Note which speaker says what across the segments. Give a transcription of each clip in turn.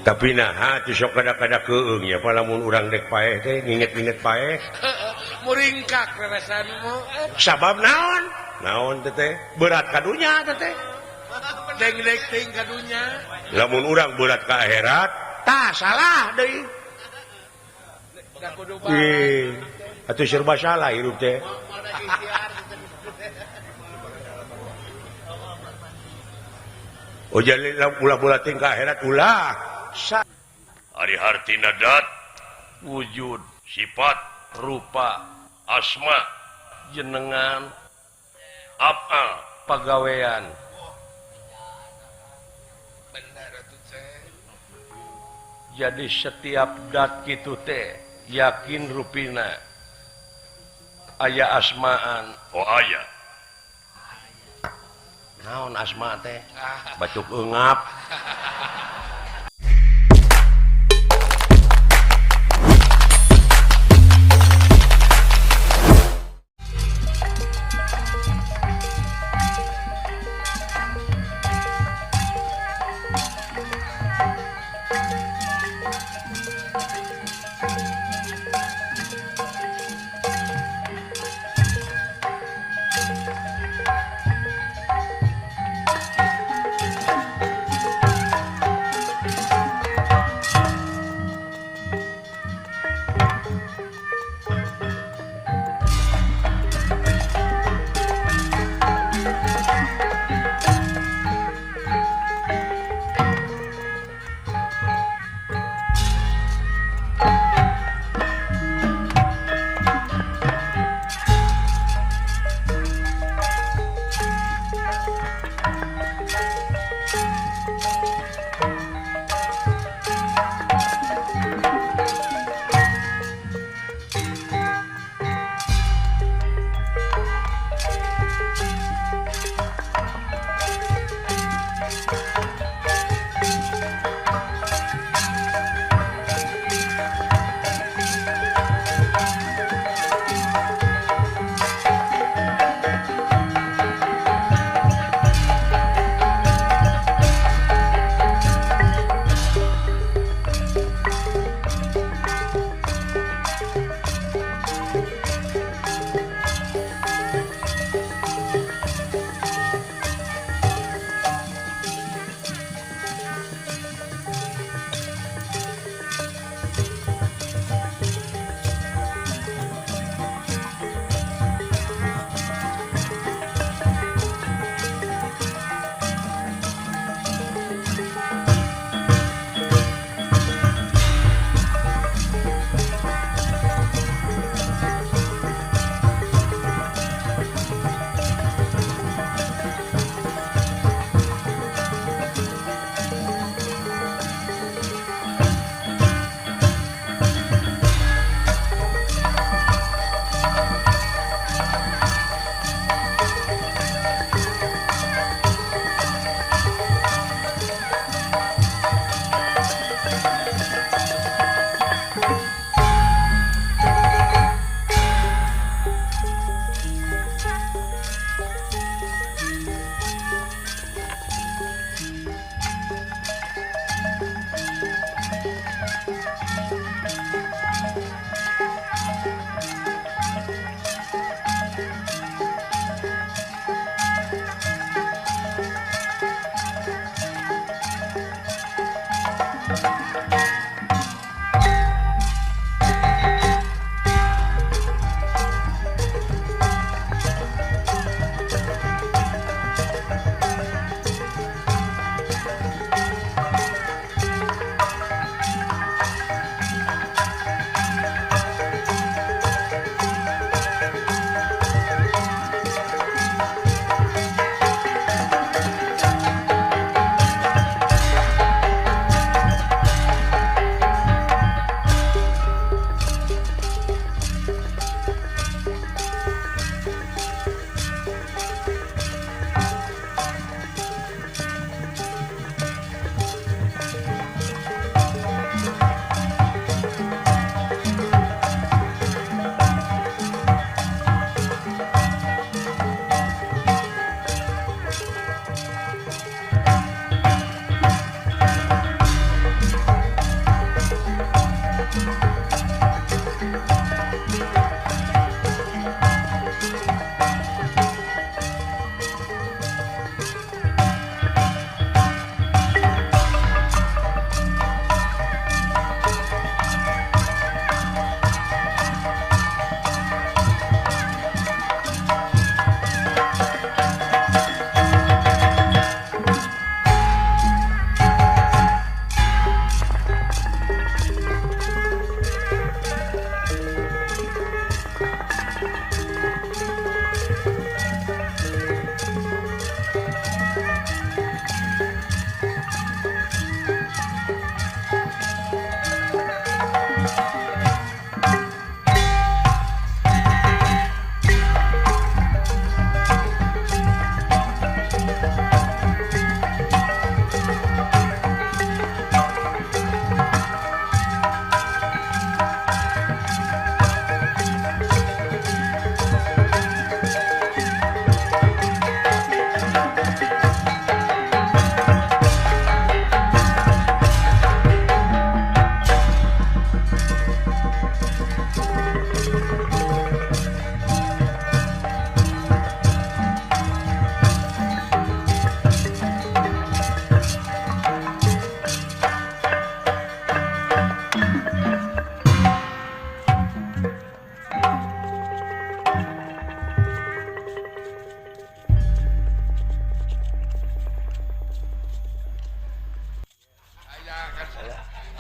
Speaker 1: tapi nah sok kada-kada keung ya palamun urang dek paeh teh nginget-nginget paeh
Speaker 2: muringkak reresanmu
Speaker 1: sabab naon teh berat kadunya teh
Speaker 2: deng-deng ting kadunya
Speaker 1: lamun urang berat ka akhirat tah salah deui
Speaker 2: da kudu bareng
Speaker 1: atuh serba salah hirup teh jadi ulah ting ka akhirat ulah ari hartina dat wujud sifat rupa asma jenengan apa pagawean
Speaker 2: bener atuh teh
Speaker 1: jadi setiap dat kitu teh yakin rupina aya asmaan aya naon asma teh bacuk eungap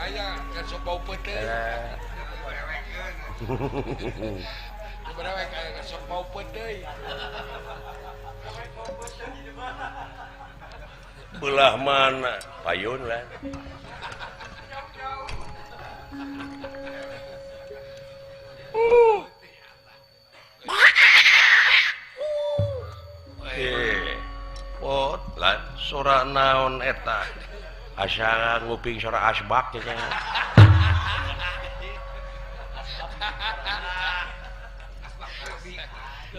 Speaker 2: Aya kan sok bau peuteut. Kumaha kayak kan sok bau peuteut.
Speaker 1: Belah mana payun lah. Pot lan sora naon eta asa nguping sora asbak nya.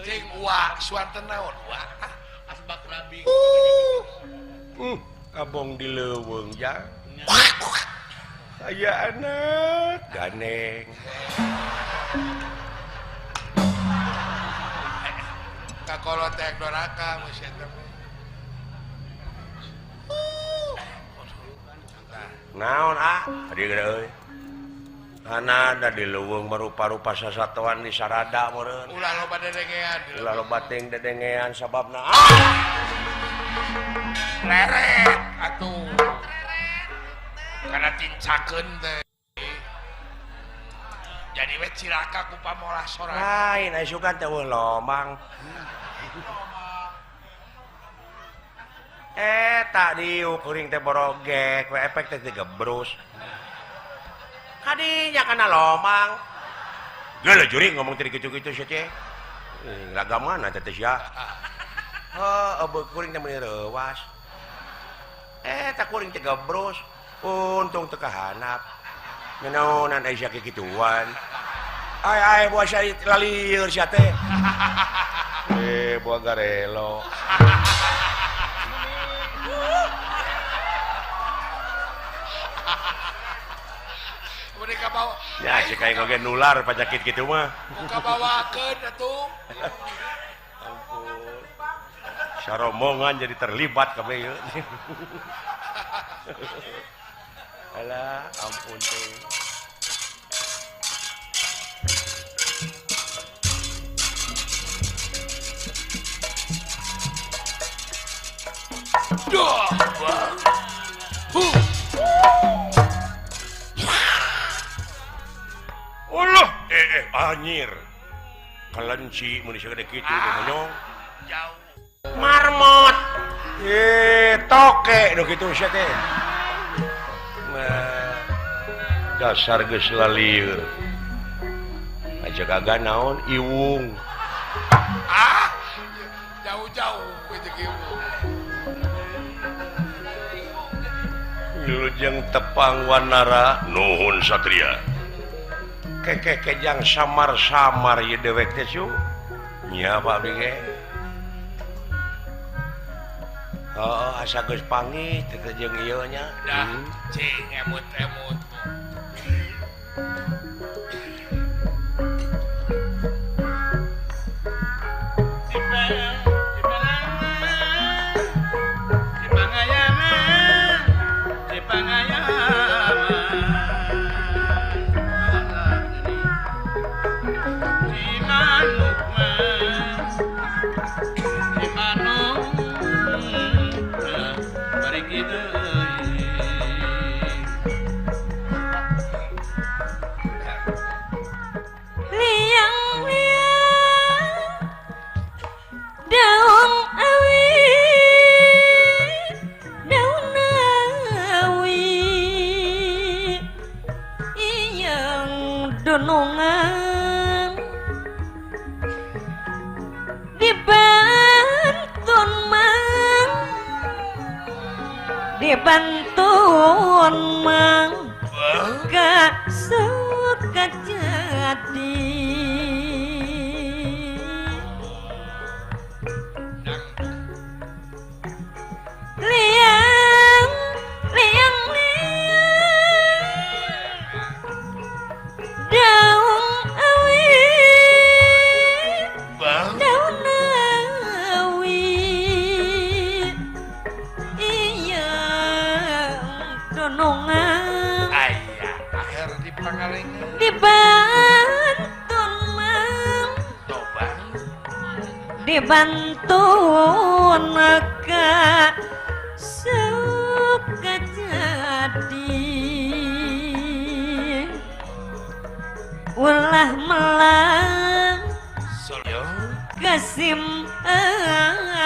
Speaker 2: Cing wa suanten naon wa asbak rabi.
Speaker 1: Abong di leuweung ja. Aya anak ganeng.
Speaker 2: Kakolotek doraka masih eta.
Speaker 1: Naon Adi gede euy. Anada di leuweung marupa-rupa sasatuan di sarada meureun.
Speaker 2: Ulah loba dedengean.
Speaker 1: Ulah loba teuing dedengean sababna
Speaker 2: Leret atuh. Kana tincakeun teh. Jadi we cilaka ku pamolah sorangan.
Speaker 1: lain asukan teh lomang. Tak diuk kuring teh borogek, we efek teh digebrus. Kadinya kana lomang. Geuleuh juri ngomong teh kitu-kitu sia teh. Lagamana teh teh sia. Heuh, kuring teh meuni reuwas. Tak kuring teh gebrus. Untung teu kahanap. Nanaonan aya sia kikituan. Ai buah sia lalieur sia teh. Buah garelo.
Speaker 2: Mereka bawa.
Speaker 1: Ya, si kayak ngoge nular penyakit gitu mah.
Speaker 2: Buka bawakeun atuh.
Speaker 1: Ampun. Sarombongan jadi terlibat kabeh yeuh. Alah, ampun teh.
Speaker 2: Duh.
Speaker 1: Allah, anyir. Kelenci mun segede kitu monyong.
Speaker 2: Jauh.
Speaker 1: Marmot. Toke nu kitu sia teh. Dasar geus lalieur. Aja kagak naon iwung.
Speaker 2: Jauh-jauh we teh kieu.
Speaker 1: Wilujeng tepang wanara nuhun satria. Kekejang samar-samar ye dewek teh su. Nya Pak abdi ge. Asa geus pangih teh jeung ieu nya.
Speaker 2: Dah, cing emut-emut.
Speaker 3: Dunungan dibantun mang gak suka jadi liang daun awi iya donongan
Speaker 2: Akhir di pangalengan
Speaker 3: dibantun mang
Speaker 2: tobang
Speaker 3: dibantun suka jadi Kasim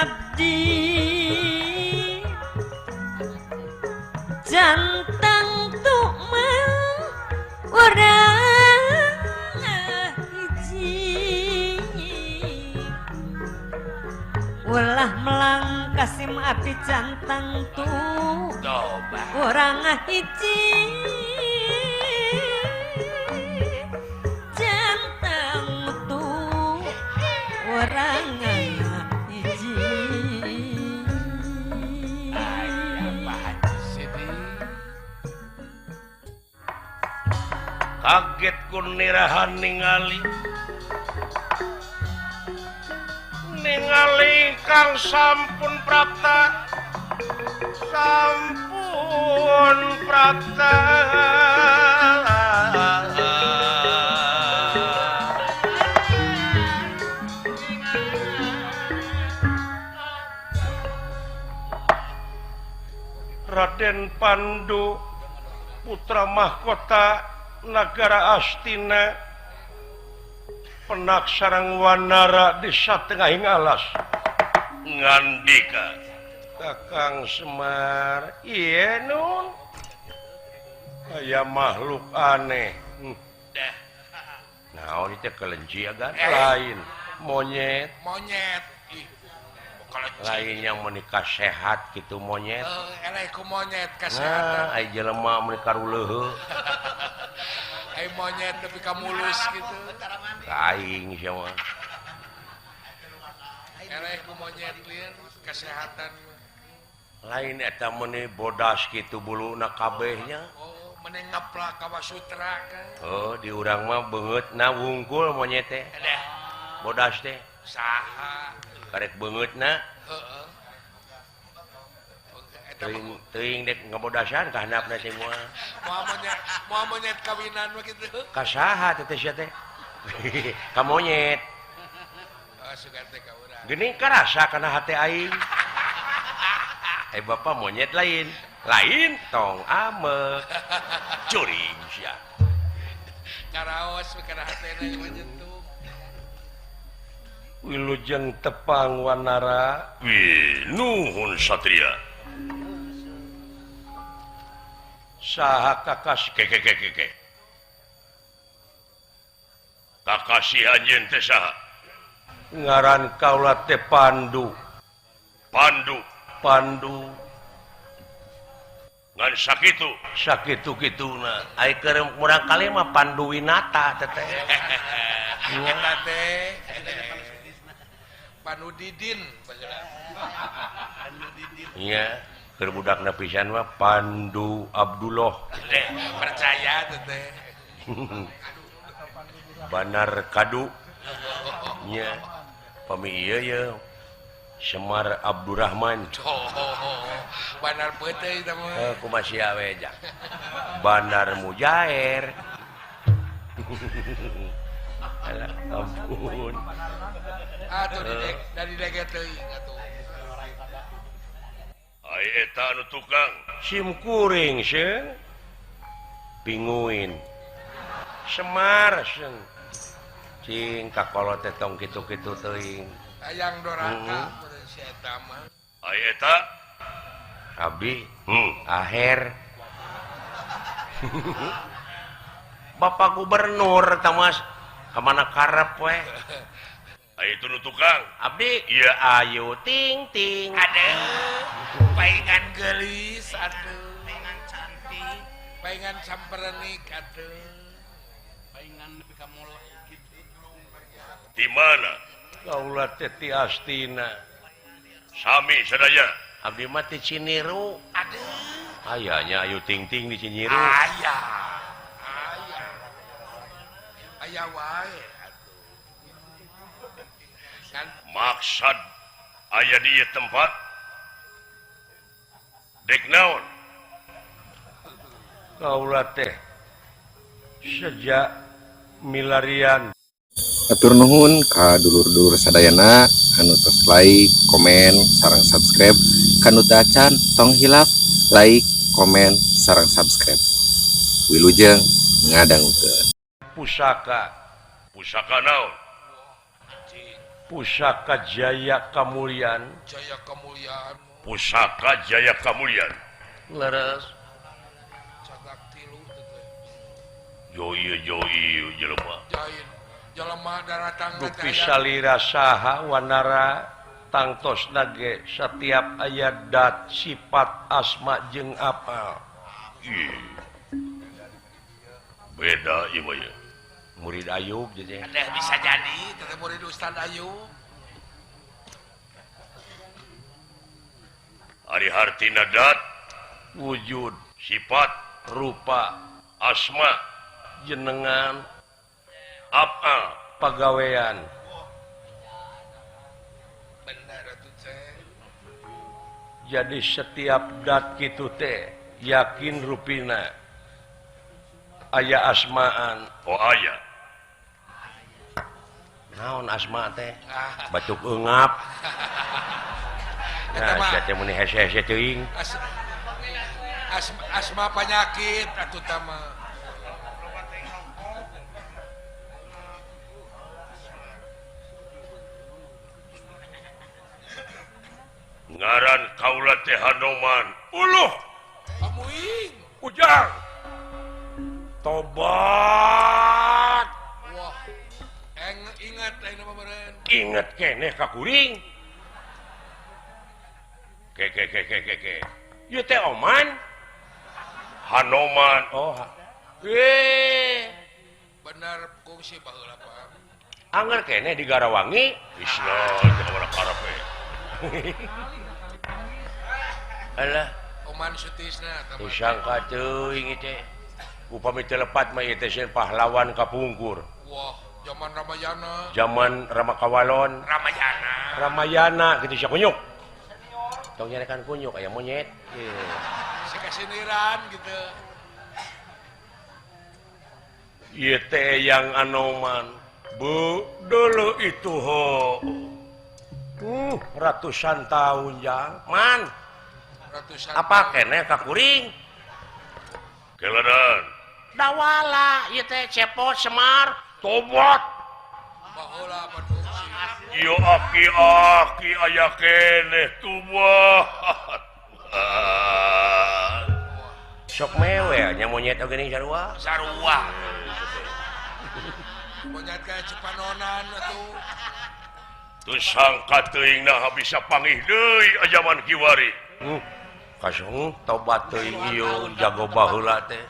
Speaker 3: abdi jantang tumal urang hiji ulah melang Kasim abdi jantang tu
Speaker 2: Coba.
Speaker 3: urang hiji jantang tu urang hiji
Speaker 1: kaget ku nirahan ningali kang sampun prapta Raden Pandu putra mahkota Nagara Astina penak sareng wanara di satengahing alas ngandika Kakang Semar iya nun aya makhluk aneh nah ini teh kelenci agak lain monyet
Speaker 2: Ih, kalau
Speaker 1: lain yang menikah sehat gitu monyet
Speaker 2: ku monyet
Speaker 1: nah
Speaker 2: kesehatan.
Speaker 1: ai jelema menikah uleuh
Speaker 2: Monyet tapi kamu mulus gitu.
Speaker 1: aing sama
Speaker 2: Ku monyet liar kesehatan.
Speaker 1: lain eta meuni bodas gitu buluna kabehnya
Speaker 2: Oh, meneng ngaplak Kawah Sutra kan.
Speaker 1: oh di urang mah beungeut na wungkul monyet teh
Speaker 2: Ada
Speaker 1: bodas teh
Speaker 2: saha.
Speaker 1: karek beungeutna
Speaker 2: Heeh. Eta
Speaker 1: teuing dek ngabodasan ka handapna teh moal
Speaker 2: mau monyet kawinan mah gitu.
Speaker 1: ka saha teh sia teh ka monyet
Speaker 2: Oh, sugan teh ka urang.
Speaker 1: geuning karasa kana hate aing bapak monyet lain tong amek curing sia
Speaker 2: Karaos kana hatena mah nyentuh.
Speaker 1: wilujeng tepang wanara nuhun satria saha kakas ke kakasi anjeun teh saha ngaran kaula teh Pandu ngan sakitu kituna ai keur murang kali mah Pandu Winata teteh
Speaker 2: Eta teh Panudidin.
Speaker 1: iya keur budakna pisan mah Pandu Abdullah
Speaker 2: Percaya teh.
Speaker 1: Banar Kadu nya pami ieu ye Semar Abdurrahman
Speaker 2: Banar peuteuy eta mah.
Speaker 1: kumaha we jak Banar Mujair alah ampun
Speaker 2: Atuh dari dege teuing atuh.
Speaker 1: ai eta anu tukang sim kuring seun pinguin Semar seun cing kakolot teh tong kitu-kitu teuing
Speaker 2: Hayang doraka mun si eta mah.
Speaker 1: ai eta Abi aher Bapak Gubernur tamas kemana karep we ayo itu nu tukang abdi iya ayo ting ting
Speaker 2: Aduh, paingan gelis atuh. Paingan cantik, paingan samperenik atuh. Paingan nepi ka mola gitu.
Speaker 1: di mana kaula teh ti Astina sami sadaya abdi mah ti Ciniru
Speaker 2: Aduh,
Speaker 1: ayanya ayo ting ting di Ciniru
Speaker 2: aya wae atuh. Kan
Speaker 1: maksud aya di ieu tempat dek naon kaula teh sejak milarian
Speaker 4: Atur nuhun ka dulur-dulur sadayana anu tos like, komen, sareng subscribe. Kanu teu acan tong hilap like, komen, sareng subscribe. Wilujeng ngadangkeun.
Speaker 1: pusaka naon Pusaka Jaya Kamulyan.
Speaker 2: Jaya kemuliaan
Speaker 1: Pusaka Jaya Kamulyan. Leres.
Speaker 2: cagak tilu teh.
Speaker 1: Yo jelema.
Speaker 2: Jain jelema darah tangga
Speaker 1: Dupi salira saha wanara tangtos nage setiap ayat dat sifat asma jeung apa. Beda ieu mah. Murid Ayub jadi.
Speaker 2: Ada bisa jadi teh murid Ustaz Ayub.
Speaker 1: Ari hartina dat wujud sifat rupa asma jenengan apa pagawean.
Speaker 2: Benar atuh teh.
Speaker 1: Jadi setiap dat kitu teh yakin rupina aya asmaan. Oh aya. Naon asma teh? Batuk eungap. Nah, saya muni hese-hese teuing.
Speaker 2: Asma penyakit atuh tama.
Speaker 1: Ngaran kaula teh Hanoman. Uluh,
Speaker 2: Amuing.
Speaker 1: ujang. Tobat.
Speaker 2: Wah. Ingat ayeuna mah meureun.
Speaker 1: Ingat keneh ka kuring. Ke. Ieu teh Oman. Hanoman. Oh.
Speaker 2: Benar kungsi baheula Pak.
Speaker 1: Angger keneh di Garawangi. Isna jeung urang karepe. Alah,
Speaker 2: Oman Sutisna tama.
Speaker 1: disangka teuing ieu teh. Upami teu lepat mah ieu teh sieun pahlawan kapungkur.
Speaker 2: Wah, zaman Ramayana.
Speaker 1: Zaman Ramakawalon,
Speaker 2: Ramayana.
Speaker 1: Ramayana kitu sia kunyuk. Tong nyarekan kunyuk aya monyet.
Speaker 2: Sekasiniran gitu.
Speaker 1: Ieu teh yang Anoman. Bu, dulu itu ho. Ratusan tahun jang. Man,
Speaker 2: Ratusan
Speaker 1: apa keneh ka kuring? Keledan. Dawala, ieu teh cepot Semar, tobat.
Speaker 2: baheula padungsi.
Speaker 1: Ieu aki-aki aya keneh tubuh. Sok mewe nya monyet oge ning sarua.
Speaker 2: Sarua. Monyet kayak Cepanonan atuh.
Speaker 1: Teu sangka teuing nah bisa panggih deui ajaman kiwari. Kasung tobat teuing ieu jago baheula teh.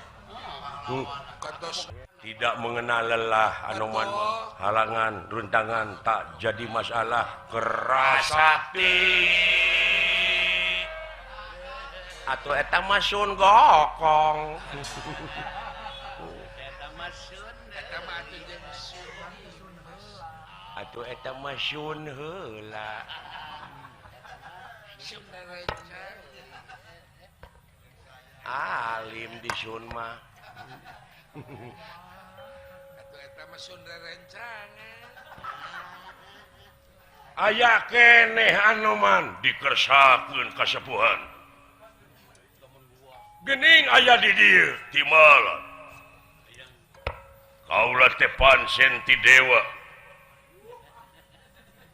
Speaker 2: Kantos
Speaker 1: Tidak mengenal lelah Anoman halangan runtangan tak jadi masalah kerasakti. Atuh eta mah sun gokong.
Speaker 2: eta mah atuh jeung
Speaker 1: Atuh eta mah sun heula. Alim di sun mah.
Speaker 2: Atuh eta mah Sunda rencangan.
Speaker 1: Aya keneh Anoman dikersakeun kasepuhan. Gening aya di dieu timala. Kaula teh pancen ti dewa.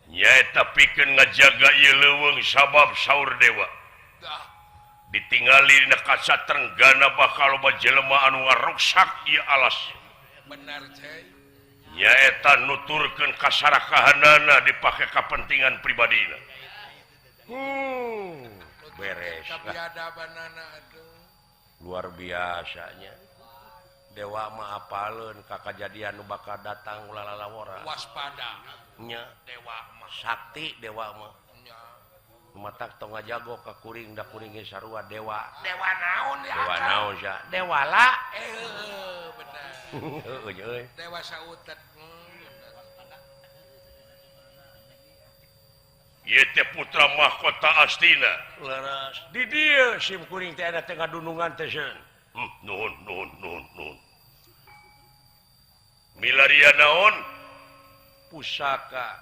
Speaker 1: Nyaeta pikeun ngajaga ieu leuweung sabab saur dewa.
Speaker 2: Dah,
Speaker 1: Ditingali dina kaca trenggana bakal loba jelema anu ngaruksak ieu alas.
Speaker 2: benar cai.
Speaker 1: Nyaeta nuturkeun kasarakahanana dipake kapentingan pribadina. Beres.
Speaker 2: Kabiadabanana atuh.
Speaker 1: Luar biasanya. Dewa mah apaleun ka kajadian nu bakal datang ulah lalawora.
Speaker 2: Waspada.
Speaker 1: Nya
Speaker 2: Dewa mah.
Speaker 1: sakti dewa mah.
Speaker 2: Nya.
Speaker 1: Matak tong ngajago ka kuring da kuring ge sarua dewa.
Speaker 2: Dewa naon ya?
Speaker 1: Dewa naon sia? Dewala.
Speaker 2: Benar.
Speaker 1: Heuh euy.
Speaker 2: Dewa sautet.
Speaker 1: Ieu teh putra mahkota Astina. Leres. Di dieu sim kuring teh ada teh ngadunungan teh seun. Nuhun. Milaria naon? Pusaka.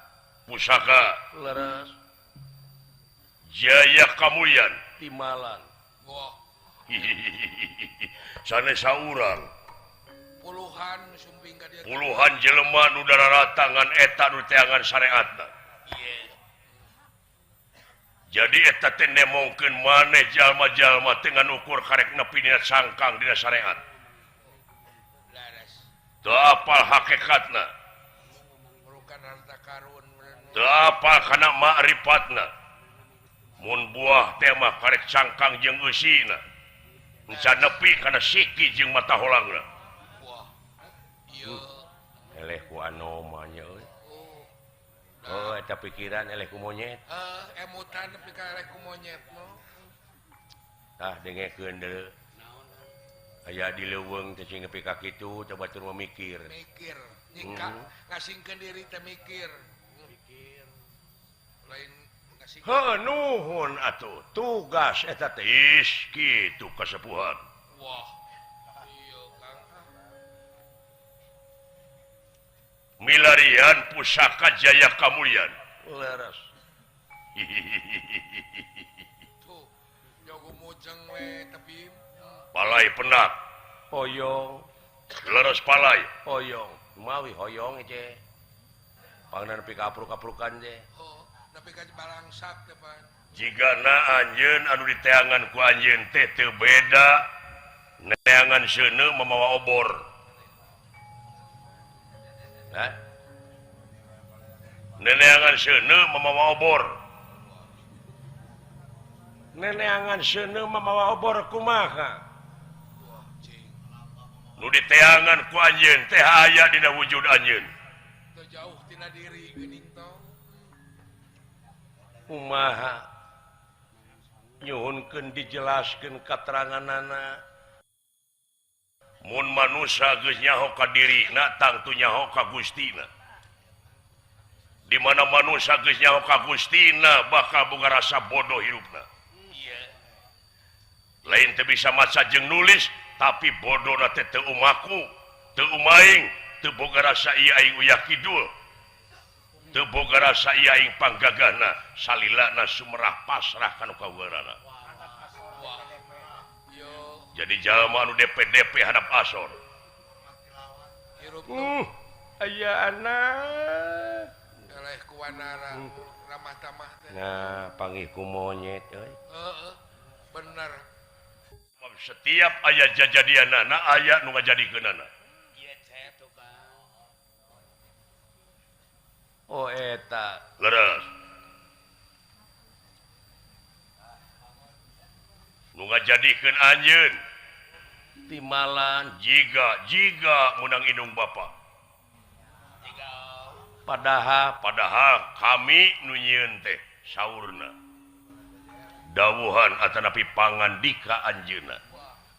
Speaker 1: Leres. Jaya Kamulyan Timalan.
Speaker 2: Wah,
Speaker 1: Sanesa urang.
Speaker 2: puluhan sumping ka dia.
Speaker 1: Puluhan jelema nu dararatangan eta nu teangan syariatna. jadi eta teh nemongkeun maneh jalma-jalma dengan ukur karek nepi dina sangkang dina syariat teu apal hakikatna teu apal kana ma'rifatna mun buah teh mah karek cangkang jeung eusina encan nepi kana siki jeung mata holangna eleh ku anoma nya euy oh eta pikiran eleh ku monyet
Speaker 2: emutan nepi ka eleh ku monyet no
Speaker 1: tah dengekeun deuleu aya di leuweung teh cing nepi ka kitu coba tur memikir
Speaker 2: nyingka ngasingkeun diri teh mikir lain ngasing
Speaker 1: nuhun atuh tugas eta teh kitu kasepuhan
Speaker 2: wah iya Kang
Speaker 1: milarian pusaka jaya kamulyan leres
Speaker 2: tuh jago mujeng we tapi
Speaker 1: palai penak hoyong leres palai hoyong mawi hoyong ce pangna nepi ka apruk-aprukan je
Speaker 2: oh nepi ka balangsak teh pan
Speaker 1: jigana anjeun anu diteangan ku anjeun teh teu beda neangan seuneu mamawa obor hah neneangan seuneu mamawa obor neneangan seuneu mamawa obor kumaha
Speaker 2: wah cing
Speaker 1: nu diteangan ku anjeun teh aya dina wujud anjeun
Speaker 2: teu jauh tina diri geuning tong
Speaker 1: kumaha nyuhunkeun dijelaskeun kateranganana mun manusia geus nyaho ka dirina tangtu nyaho ka Gustina di mana manusia geus nyaho ka Gustina bakal boga rasa bodoh hidupna lain teu bisa maca jeung nulis tapi bodohna teh teu umaku teu umaing teu boga rasa ieu aing uyah kidul teu boga rasa ieu aing panggagahna salilana sumerah pasrah kana kaweurana
Speaker 2: yo
Speaker 1: jadi jalma anu DP hadap asor
Speaker 2: hirup tuh
Speaker 1: aya anak
Speaker 2: eleh ku wanara ramah tamah teh
Speaker 1: nah panggih ku monyet euy
Speaker 2: heeh bener
Speaker 1: setiap aya jajadianana aya nu ngajadikeunana
Speaker 2: ieu teh tuh Kang
Speaker 1: oh eta leres nu ngajadikeun anjeun timalan jiga menang indung bapa padahal kami nu nyieun teh saurna dawuhan atanapi pangandika anjeunna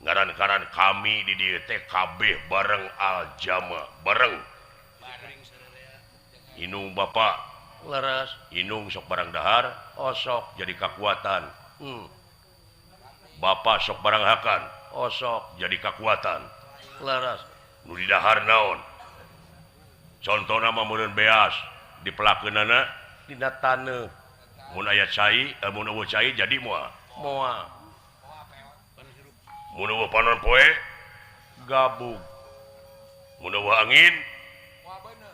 Speaker 1: ngaran-ngaran kami di dieu teh kabeh bareng aljama bareng indung bapa leres indung sok barang dahar osok jadi kakuatan Bapak sok barang hakan osok jadi kekuatan leres nu di dahar naon contohna mah meureun beas dipelakeunana dina taneuh mun aya cai mun eueuh cai jadi moal mun eueuh panon poe gabung mun eueuh angin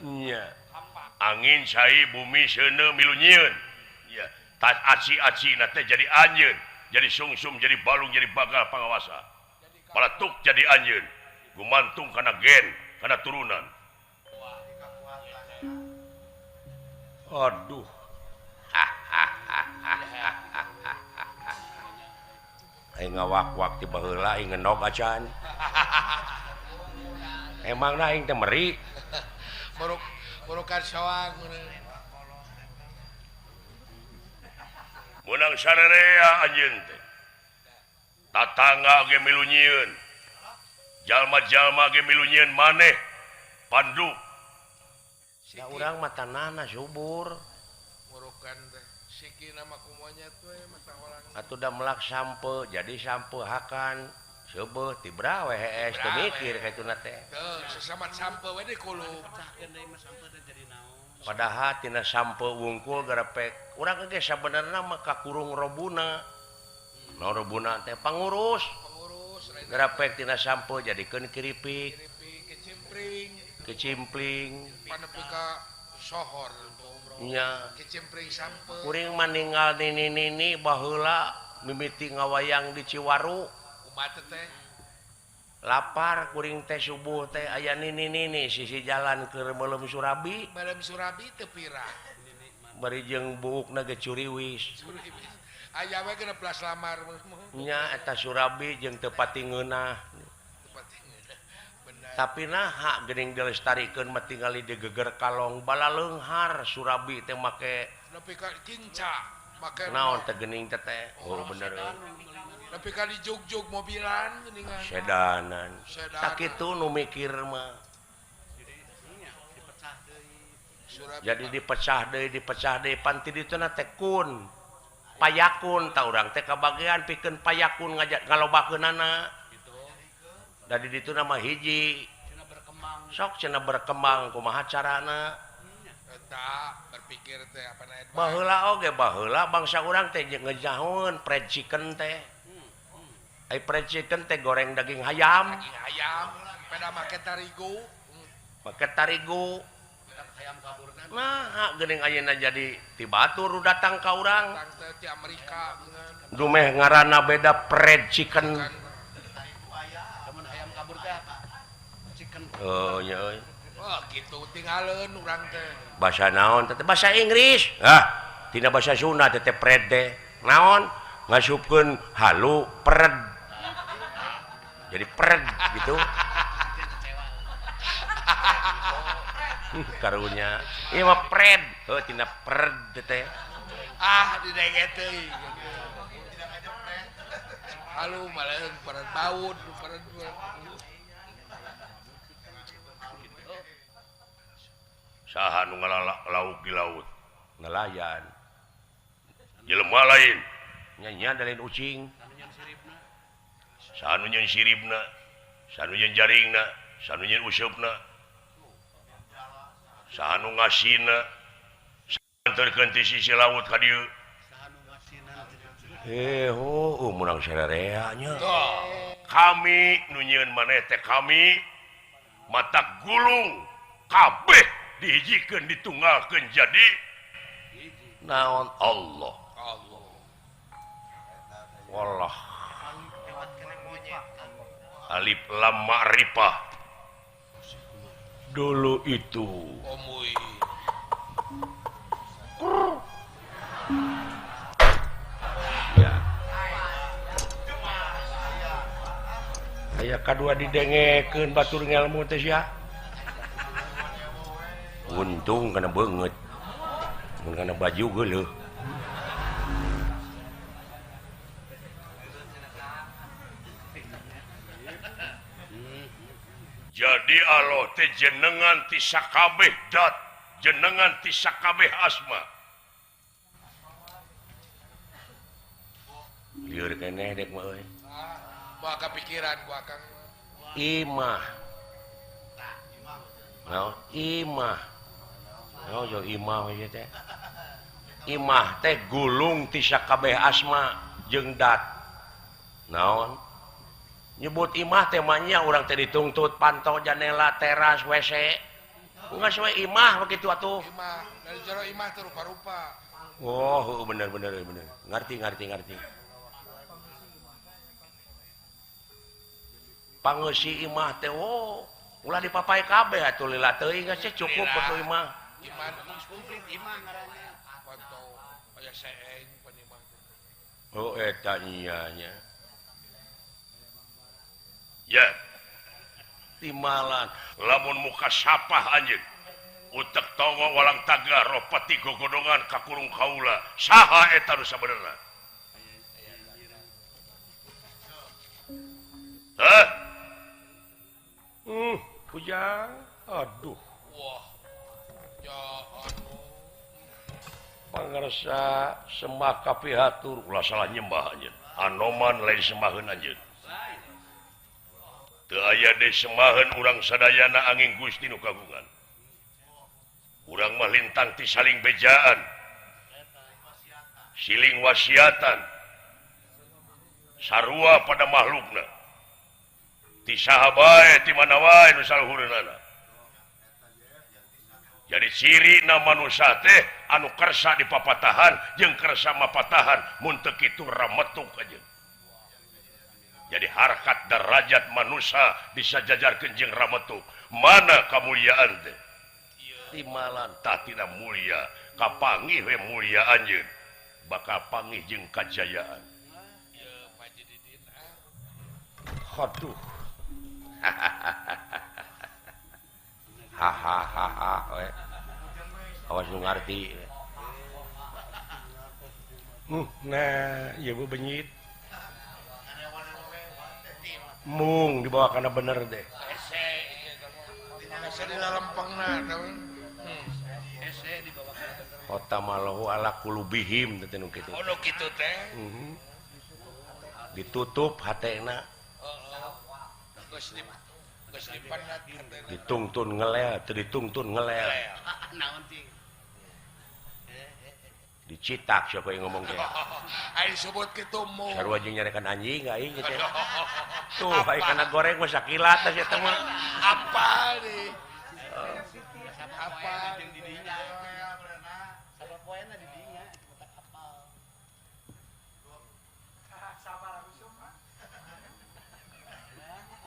Speaker 1: nya angin cai bumi seuneu milu nyieun ya tas aci-acina teh jadi anjeun jadi sungsum jadi balung jadi bagal pangawasa palatuk jadi anjeun gumantung kana gen kana turunan aduh aing ngawak-wak ti baheula aing ngenog acan emangna aing teh meri
Speaker 2: murukan sawang
Speaker 1: munang sarerea anjeun teh tatangga ge milu nyieun jalma-jalma ge milu nyieun maneh pandu da urang mah tanahna subur
Speaker 2: murukan teh sikina mah kumonya teh mata orang
Speaker 1: atuh da melak sampe jadi sampe hakan seubeuh ti brawe hees teu mikir kaituna teh
Speaker 2: teu sesamat sampe we deui kulub
Speaker 1: padahal tina sampe wungkul garepek urang ge sabenerna mah kakurung robuna naon robuna teh pangurus garepek tina sampe jadikeun kiripik
Speaker 2: kecimpring
Speaker 1: kecimpling
Speaker 2: panepi ka
Speaker 1: nya
Speaker 2: kecimpring sampai
Speaker 1: kuring meninggal nini baheula mimiti ngawayang di Ciwaru
Speaker 2: umat teh
Speaker 1: lapar kuring teh subuh teh aya nini sisi jalan ke Melem Surabi
Speaker 2: Melem Surabi teu pirang
Speaker 1: bari jeung buukna ge curiwis
Speaker 2: aya we 16 lamar
Speaker 1: nya eta Surabi jeung teu pati ngeunah tapi naha geuning dilestarikeun mah tingali di geger kalong bala leunghar Surabi teh make
Speaker 2: nepi ka kinca make
Speaker 1: naon teh geuning teh oh bener
Speaker 2: nepi ka di jog-jog mobilan geuningan
Speaker 1: sedanan tak kitu nu mikir mah jadi dipecah deui panti ditu na teh kun payakun tah urang teh kabagean pikeun payakun ngalobakeunana dari ditu nama hiji sok cenah berkembang kumaha carana
Speaker 2: eta berpikir teh apa na eta
Speaker 1: baheula oge baheula bangsa urang teh ngejahoeun fried chicken teh ai fried chicken teh goreng daging ayam
Speaker 2: pada make
Speaker 1: tarigu nah geuning ayeuna jadi ti batur datang ka urang
Speaker 2: di Amerika
Speaker 1: dumeh ngaranna beda fried chicken oh nya euy
Speaker 2: wah kitu tinggalin urang teh
Speaker 1: bahasa naon teh bahasa Inggris tina bahasa Sunda teh fried teh naon ngasupkeun halu pred jadi pred gitu karunya ieu mah pred heuh tina pred teh
Speaker 2: didenge teuing halu maleun pred baud pred
Speaker 1: saha nu ngalauk di laut nelayan jelema lain nya lain ucing sanu nyeun siripna sanu nyeun jaringna sanu nyeun usupna sanu ngasina santerkeun ti sisi laut ka dieu munang sarerea nya kami nu nyieun maneh teh kami mata gulung kabeh dihijikeun ditunggalkeun jadi naon Allah wallah alif lam ma'rifah dulu itu
Speaker 2: omui
Speaker 1: ya aya kadua didengekeun batur ngelmu teh sia untung kana beungeut mun kana baju geuleuh jadi Allah teh jenengan ti sakabeh dat jenengan ti sakabeh asma lieur keneh dek mah euy
Speaker 2: moal kapikiran ku akang
Speaker 1: imah naon imah naon jo imah we teh imah teh gulung ti sakabeh asma jeung dat naon nyebut imah teh manya urang teh dituntut pantau jendela teras WC geus we imah begitu atuh
Speaker 2: imah dari jero imah teh rupa-rupa
Speaker 1: oh bener ngarti pangeusi imah teh ulah dipapai kabeh atuh lila teuing geus cukup atuh imah
Speaker 2: komplit imah ngaranna pantau aya seeng pan imah
Speaker 1: oh eta nya ya timalan lamun muka sapah anjeun utek tongo walang taga ropati gogodongan kakurung kaula saha eta nu sabenerna pujang aduh
Speaker 2: wah ya anu
Speaker 1: pangarsa sembah kapihatur ulah salah nyembah anjeun anoman lain sembaheun anjeun teu aya deui sembaheun urang sadayana angin Gusti nu kagungan urang mah lintang ti saling bejaan siling wasiatan sarua pada makhlukna ti saha bae ti mana wae nu saluhureunana jadi ciri nama manusia teh anu kersa di papatahan jeung kersa mapatahan mun teu kitu rametuk aja. Jadi harkat derajat manusia disajajarkeun jeung rametuk. Mana kamuliaan teh? Timalan tah tina mulia, kapanggih we mulia anjeun. Bakal panggih jeung kajayaan.
Speaker 2: Ieu Haji Didin
Speaker 1: Aduh. Hahaha we. Awas nu ngarti. Nah, ieu bu benyit. Mung dibawa kana bener deh.
Speaker 2: Ese di dalam pangna ese dibawa kana bener.
Speaker 1: Kota malahu ala kulubihim teh nu kitu.
Speaker 2: Oh nu kitu teh.
Speaker 1: Ditutup hatena.
Speaker 2: Geus dipanat hatena.
Speaker 1: Ditungtun ngelel, teu ditungtun ngelel.
Speaker 2: Naon ting?
Speaker 1: Dicitak siapa yang ngomong teh.
Speaker 2: Ai disebut kitu mu.
Speaker 1: Sarua jeung nyarekan anjing aing teh. Tuh, ai kana goreng mah sakilat teh eta mah.
Speaker 2: Apa nih? Apa jeung di dinya? Sabab poena di dinya apal.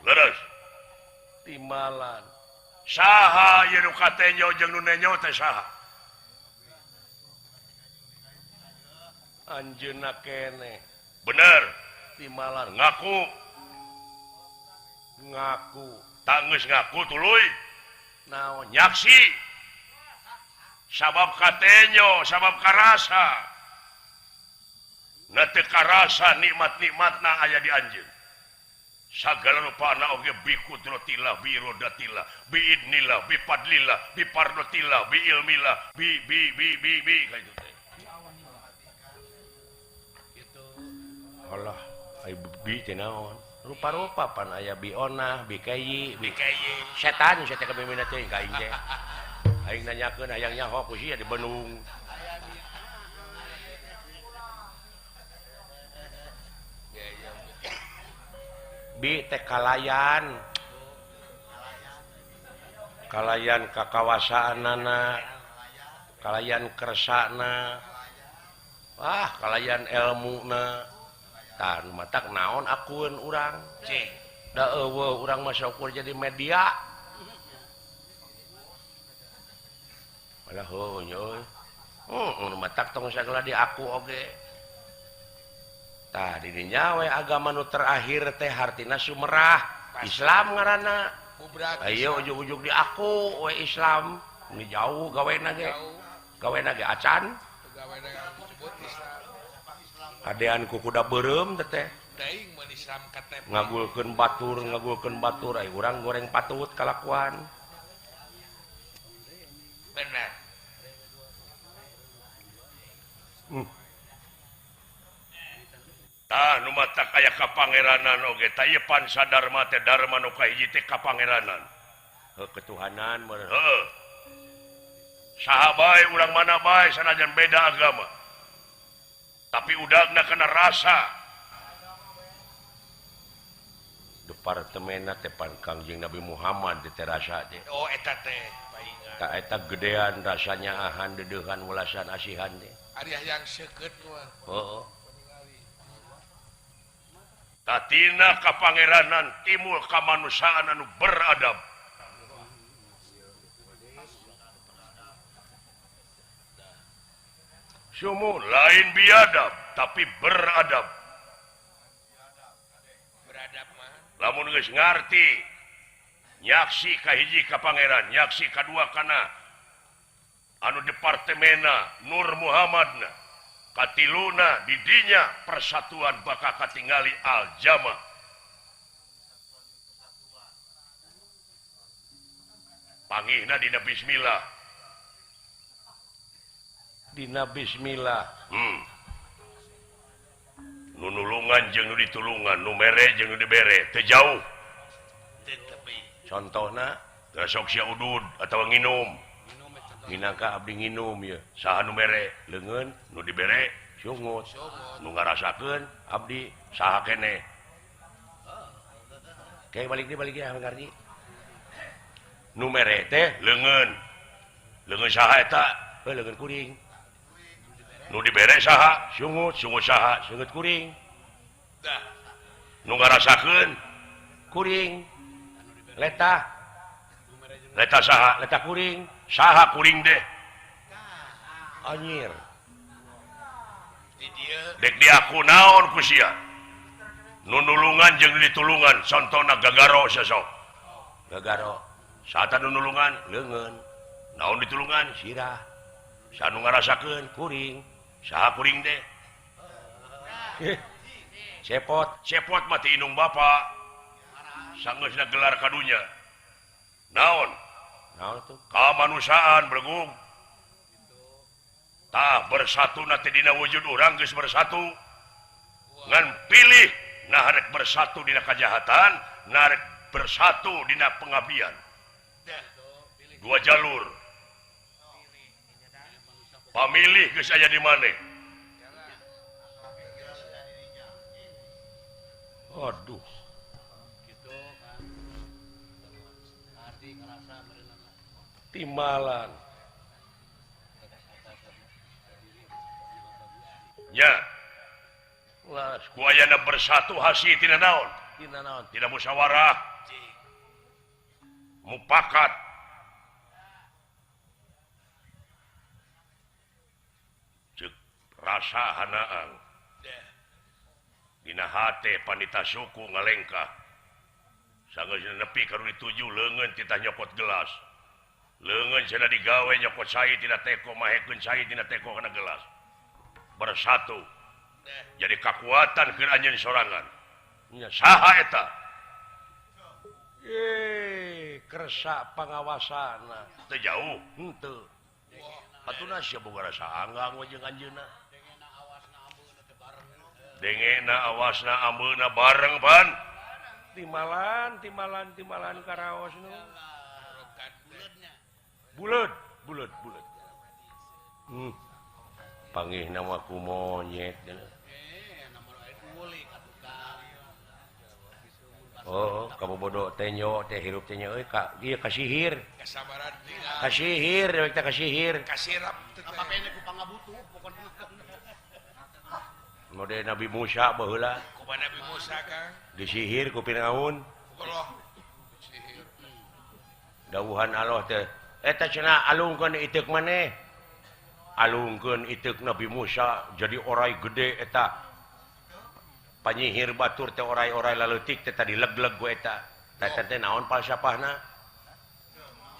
Speaker 1: Leres. Timalan. Saha ieu nu katenyo jeung nu nenyo teh saha? Anjeunna kene. Bener. Timalan ngaku. Ngaku. Tak geus ngaku tuluy. Naon nyaksi. Sabab katenyo, sabab karasa. Na teu karasa nikmat-nikmatna aya di anjeun. Sagala rupana oge bi kudratillah, bi irodatillah, bi idnillah, bi fadlillah, bi pardotillah, bi ilmillah, bi kayak gitu. Allah, ai bi teh naon? Rupa-rupa pan aya bi onah, bi kayi, setan saya teh kabimina teh ka aing teh. Aing nanyakeun hayang nyaho ku sia di Bandung. Bi teh kalayan. Kalayan kakawasaanana. Kalayan kersana. Kalayan ilmuna. Tan matak naon akueun urang.
Speaker 2: Cing.
Speaker 1: Da eueuh urang mah syukur jadi media. Malah heuh nya euy. Matak tong sagala di aku oge. Tah di dinya we agama nu terakhir teh hartina sumerah. Islam ngaranna. Ayo ujug-ujug di aku we Islam. Ini jauh gawena ge. Gawena ge acan.
Speaker 2: Gawena disebut Islam.
Speaker 1: Adean ku kuda beureum teh.
Speaker 2: Daing mun Islam KTP.
Speaker 1: Ngagulkeun batur ai urang goreng patut kalakuan.
Speaker 2: Benar.
Speaker 1: Tah nu matak aya kapangeranan oge tah ieu pansadharma teh dharma nu kahiji teh kapangeranan. Ketuhanan meureun. Heuh. Saha bae urang mana bae sanajan beda agama. Tapi udagna kena rasa. Departemenna teh pan Kangjeng Nabi Muhammad teh rasa teh.
Speaker 2: Oh eta teh paingan.
Speaker 1: Tak eta gedean rasanya ahan dedeuhan welasan asihan teh.
Speaker 2: Ari hayang seukeut mah.
Speaker 1: Heeh. Tatina kapangeranan timul kamanusiaan anu beradab. Sumu lain biadab tapi beradab.
Speaker 2: Beradab mah.
Speaker 1: Lamun geus ngarti nyaksi kahiji ka pangeran, nyaksi kadua kana anu departemena Nur Muhammadna, katiluna di dinya persatuan bakal katingali al-jama. Pangihna dina bismillah. Dina bismillah. Nu nulungan jeung nu ditulungan, nu mere jeung nu dibere, teu jauh. Contohna, sok sia udud atawa nginum. Minangka abdi nginum ya. Saha nu mere, leungeun, nu dibere sungut. Nu ngarasakeun abdi saha keneh. Kayak balik dia ngarti. Nu mere teh leungeun. leungeun saha eta leungeun kuring nu dibere saha sungut saha sungut kuring nu ngarasakeun kuring leta saha leta kuring saha kuring deh anjir dek di aku naon ku sia nu nulungan jeung ditulungan contona gagaro sesok gagaro saat nu nulungan leungeun naon ditulungan sirah sanu ngarasakeun kuring saha kuring deh cepot mati inung bapa sanggeusna gelar kadunya naon tuh kamanusiaan bergung tah bersatu na teh dina wujud urang geus bersatu ngan pilih nah rek bersatu dina kajahatan nah rek bersatu dina pengabdian dua jalur pamilih geus aya di maneh aduh timalan nya lah kuayana bersatu hasi tina naon tina musyawarah mupakat cek rasa hanaan dina hate panita suku ngalengkah sanggeusna nepi ka dituju leungeun titah nyokot gelas leungeun cenah digawe nyokot sai tina teko mahekeun sai tina teko kana gelas bersatu jadi kekuatan keur anjeun sorangan nya saha eta kersa pangawasana teu jauh henteu atuna sia boga rasa anggang we jeung anjeunna dengena awasna ambeuna bareng pan timalan karaos nu bulet panggih nama ku monyet oh kamu bodoh tenyo teh hirup tenyo euy ka ieu kasihir
Speaker 2: kasabaran
Speaker 1: kasihir dewek teh kasihir
Speaker 2: kasirap apa pene ku pangabutuh pokona
Speaker 1: mode Nabi Musa baheula
Speaker 2: ku Nabi Musa Kang
Speaker 1: disihir ku Firaun
Speaker 2: Allah sihir
Speaker 1: dawuhan Allah teh eta cenah alungkeun iteuk maneh alungkeun iteuk Nabi Musa jadi orai gede eta panyihir batur teh orai-orai laleutik teh tadi leg-leg ku eta teh naon falsafahna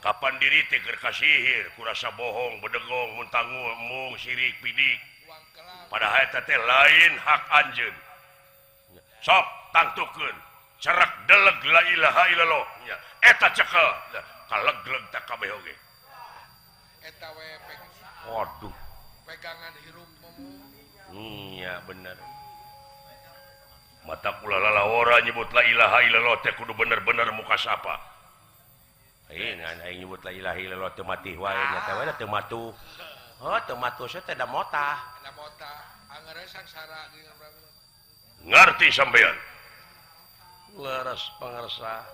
Speaker 1: kapan diri teh keur kasihir ku rasa bohong bedegong muntang mung sirik pidik padahal eta teh lain hak anjeun sok tangtukeun cerak deleg la ilaha illallah nya eta cekel kaleg-leg tak kabeh oge
Speaker 2: eta we
Speaker 1: waduh
Speaker 2: pegangan hirup
Speaker 1: iya bener mata kula lalawara nyebut la ilaha illallah teh kudu bener-bener muka sapa ngan aing nyebut la ilaha illallah teu mati wae nya teh we teu matu teu matu teh da motah
Speaker 2: anggeureuh sangsara
Speaker 1: ngarti sampean leres pangarsa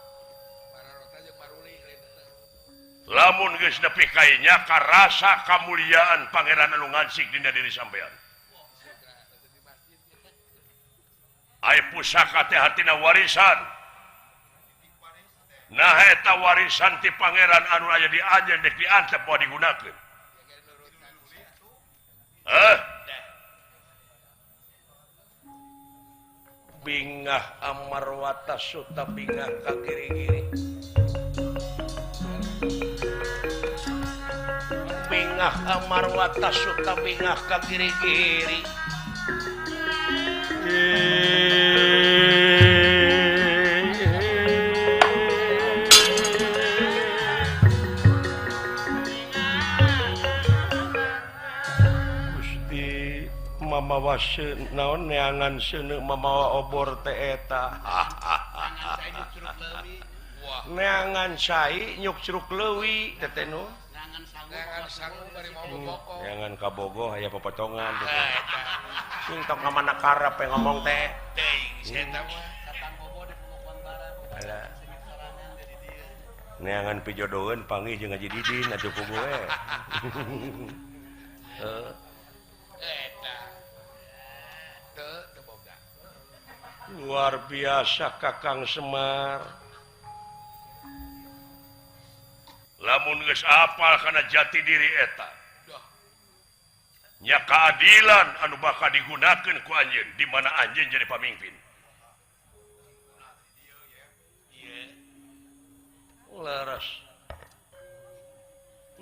Speaker 1: lamun geus nepi ka ieu ka rasa kamuliaan pangeran anu ngansik dina diri sampean aya pusaka teh hartina warisan nah eta warisan ti pangeran anu aya di anjeun dek diantep poe digunakeun bingah amarwata suta bingah ka kiri-kiri bingah amarwata suta bingah ka kiri-kiri Gusti mamawa naon neangan seuneu mamawa obor teh eta neangan cai nyuk curug leuwih teh nu neangan kabogoh aya pepotongan sing tok ngamana karep ngomong teh neangan pijodohan panggil jeung Haji Didin atuh ku gue.
Speaker 2: Eta. Teu boga.
Speaker 1: Luar biasa Kakang Semar. Lamun geus apal kana jati diri eta.
Speaker 2: Dah.
Speaker 1: Nya keadilan anu bakal digunakeun ku anjeun di mana anjeun jadi pamimpin. Laras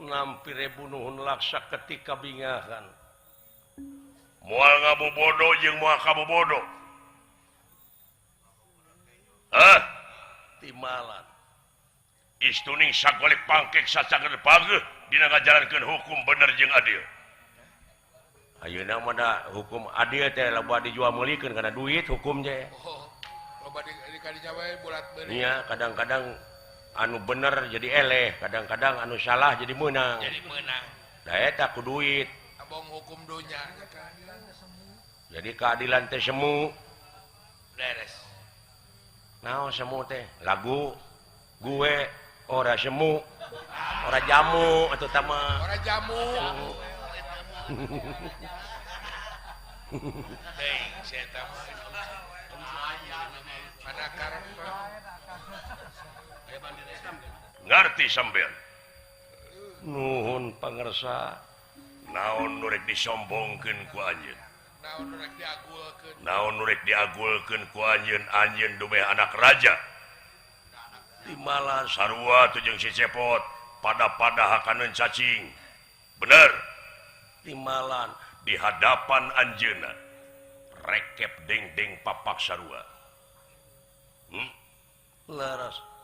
Speaker 1: nampire bunuhun laksa ketika bingahan moal ngabobodo jeung moal kabobodo timalan istuning sagolik pangkek sacangeun pageuh dina ngajalankeun hukum bener jeung adil. Ayeuna mah da hukum adil teh loba dijual meulikeun kana duit hukum teh.
Speaker 2: Oh, loba dikadinya we bulat beuri.
Speaker 1: Iya, kadang-kadang anu bener jadi eleh, kadang-kadang anu salah jadi menang.
Speaker 2: Jadi menang.
Speaker 1: Da eta ku duit.
Speaker 2: Abong hukum dunya.
Speaker 1: Jadi keadilan teh semu.
Speaker 2: Beres.
Speaker 1: Naon semu teh? Lagu gue ora semu. Ora jamu atuh tah mah.
Speaker 2: Ora jamu. Deing saya tahu. Mana karep.
Speaker 1: Ngarti sampean? Nuhun pangarsa. Naon nu rek disombongkeun ku anjeun?
Speaker 2: Naon nu rek diagulkeun?
Speaker 1: Naon nu rek diagulkeun ku anjeun? Anjeun dumeh anak raja. Timalan sarua tu jeung si Cepot pada-pada hakaneun cacing. Bener. Timalan di hadapan anjeunna rekep deng-deng papak sarua. Laras.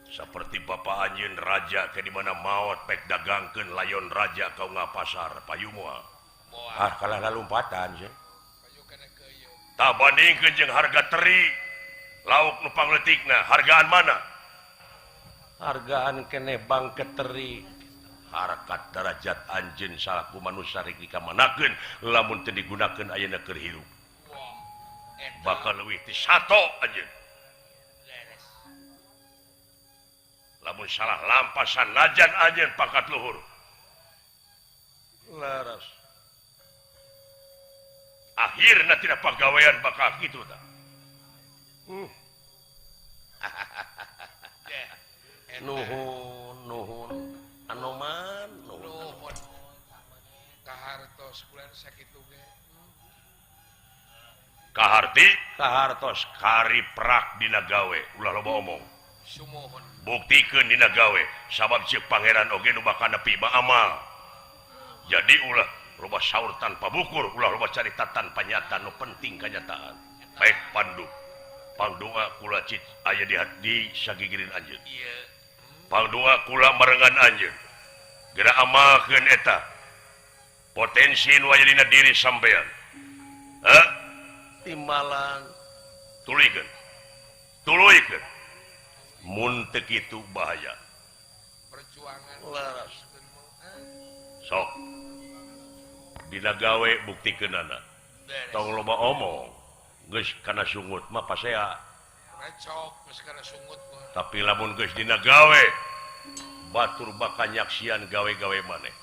Speaker 1: Seperti Bapak anjeun raja ke di mana maot pek dagangkeun layon raja kau ngapasar payu moal. Kalah lalumpatan sih.
Speaker 2: Payu kana keuyeum.
Speaker 1: Tak bandingkeun jeung harga teri lauk nu pangletikna hargaan mana? Hargaan keneh bangke teri. Harkat derajat anjeun salaku manusia rek dikamanakeun lamun teu digunakeun ayeuna keur hirup. Bakal leuwih ti 1 anjeun. Lamun salah lampasan najan anjeun pakat luhur. Laras. Akhirna tina pagawean bakal kitu tah. Nuhun. Anoman nuhun.
Speaker 2: Kahartos bulan sakitu ge.
Speaker 1: Kahartos kariprak dina gawe ulah loba omong.
Speaker 2: Sumuhun.
Speaker 1: Buktikeun dina gawe sabab ceuk pangeran oge nu bakal nepi ba amal. Jadi ulah loba saur tanpa bukur, ulah loba carita tanpa nyata nu penting kanyataan. Baik pandu. Pangdoa kula cit aya di sagigirin anjeun.
Speaker 2: Ieu.
Speaker 1: Pangdoa kula marengan anjeun. Geura amalkeun eta. Potensi nu aya dina diri sampean. Timalan tuluykeun. Mun teu kitu bahaya.
Speaker 2: Perjuangan
Speaker 1: Laras. Sok. Dina gawe buktikeunana. Tong loba omong. Geus kana sungut mah pasea.
Speaker 2: Recok geus kana sungut mah.
Speaker 1: Tapi lamun geus dina gawe batur bakal nyaksian gawe-gawe maneh.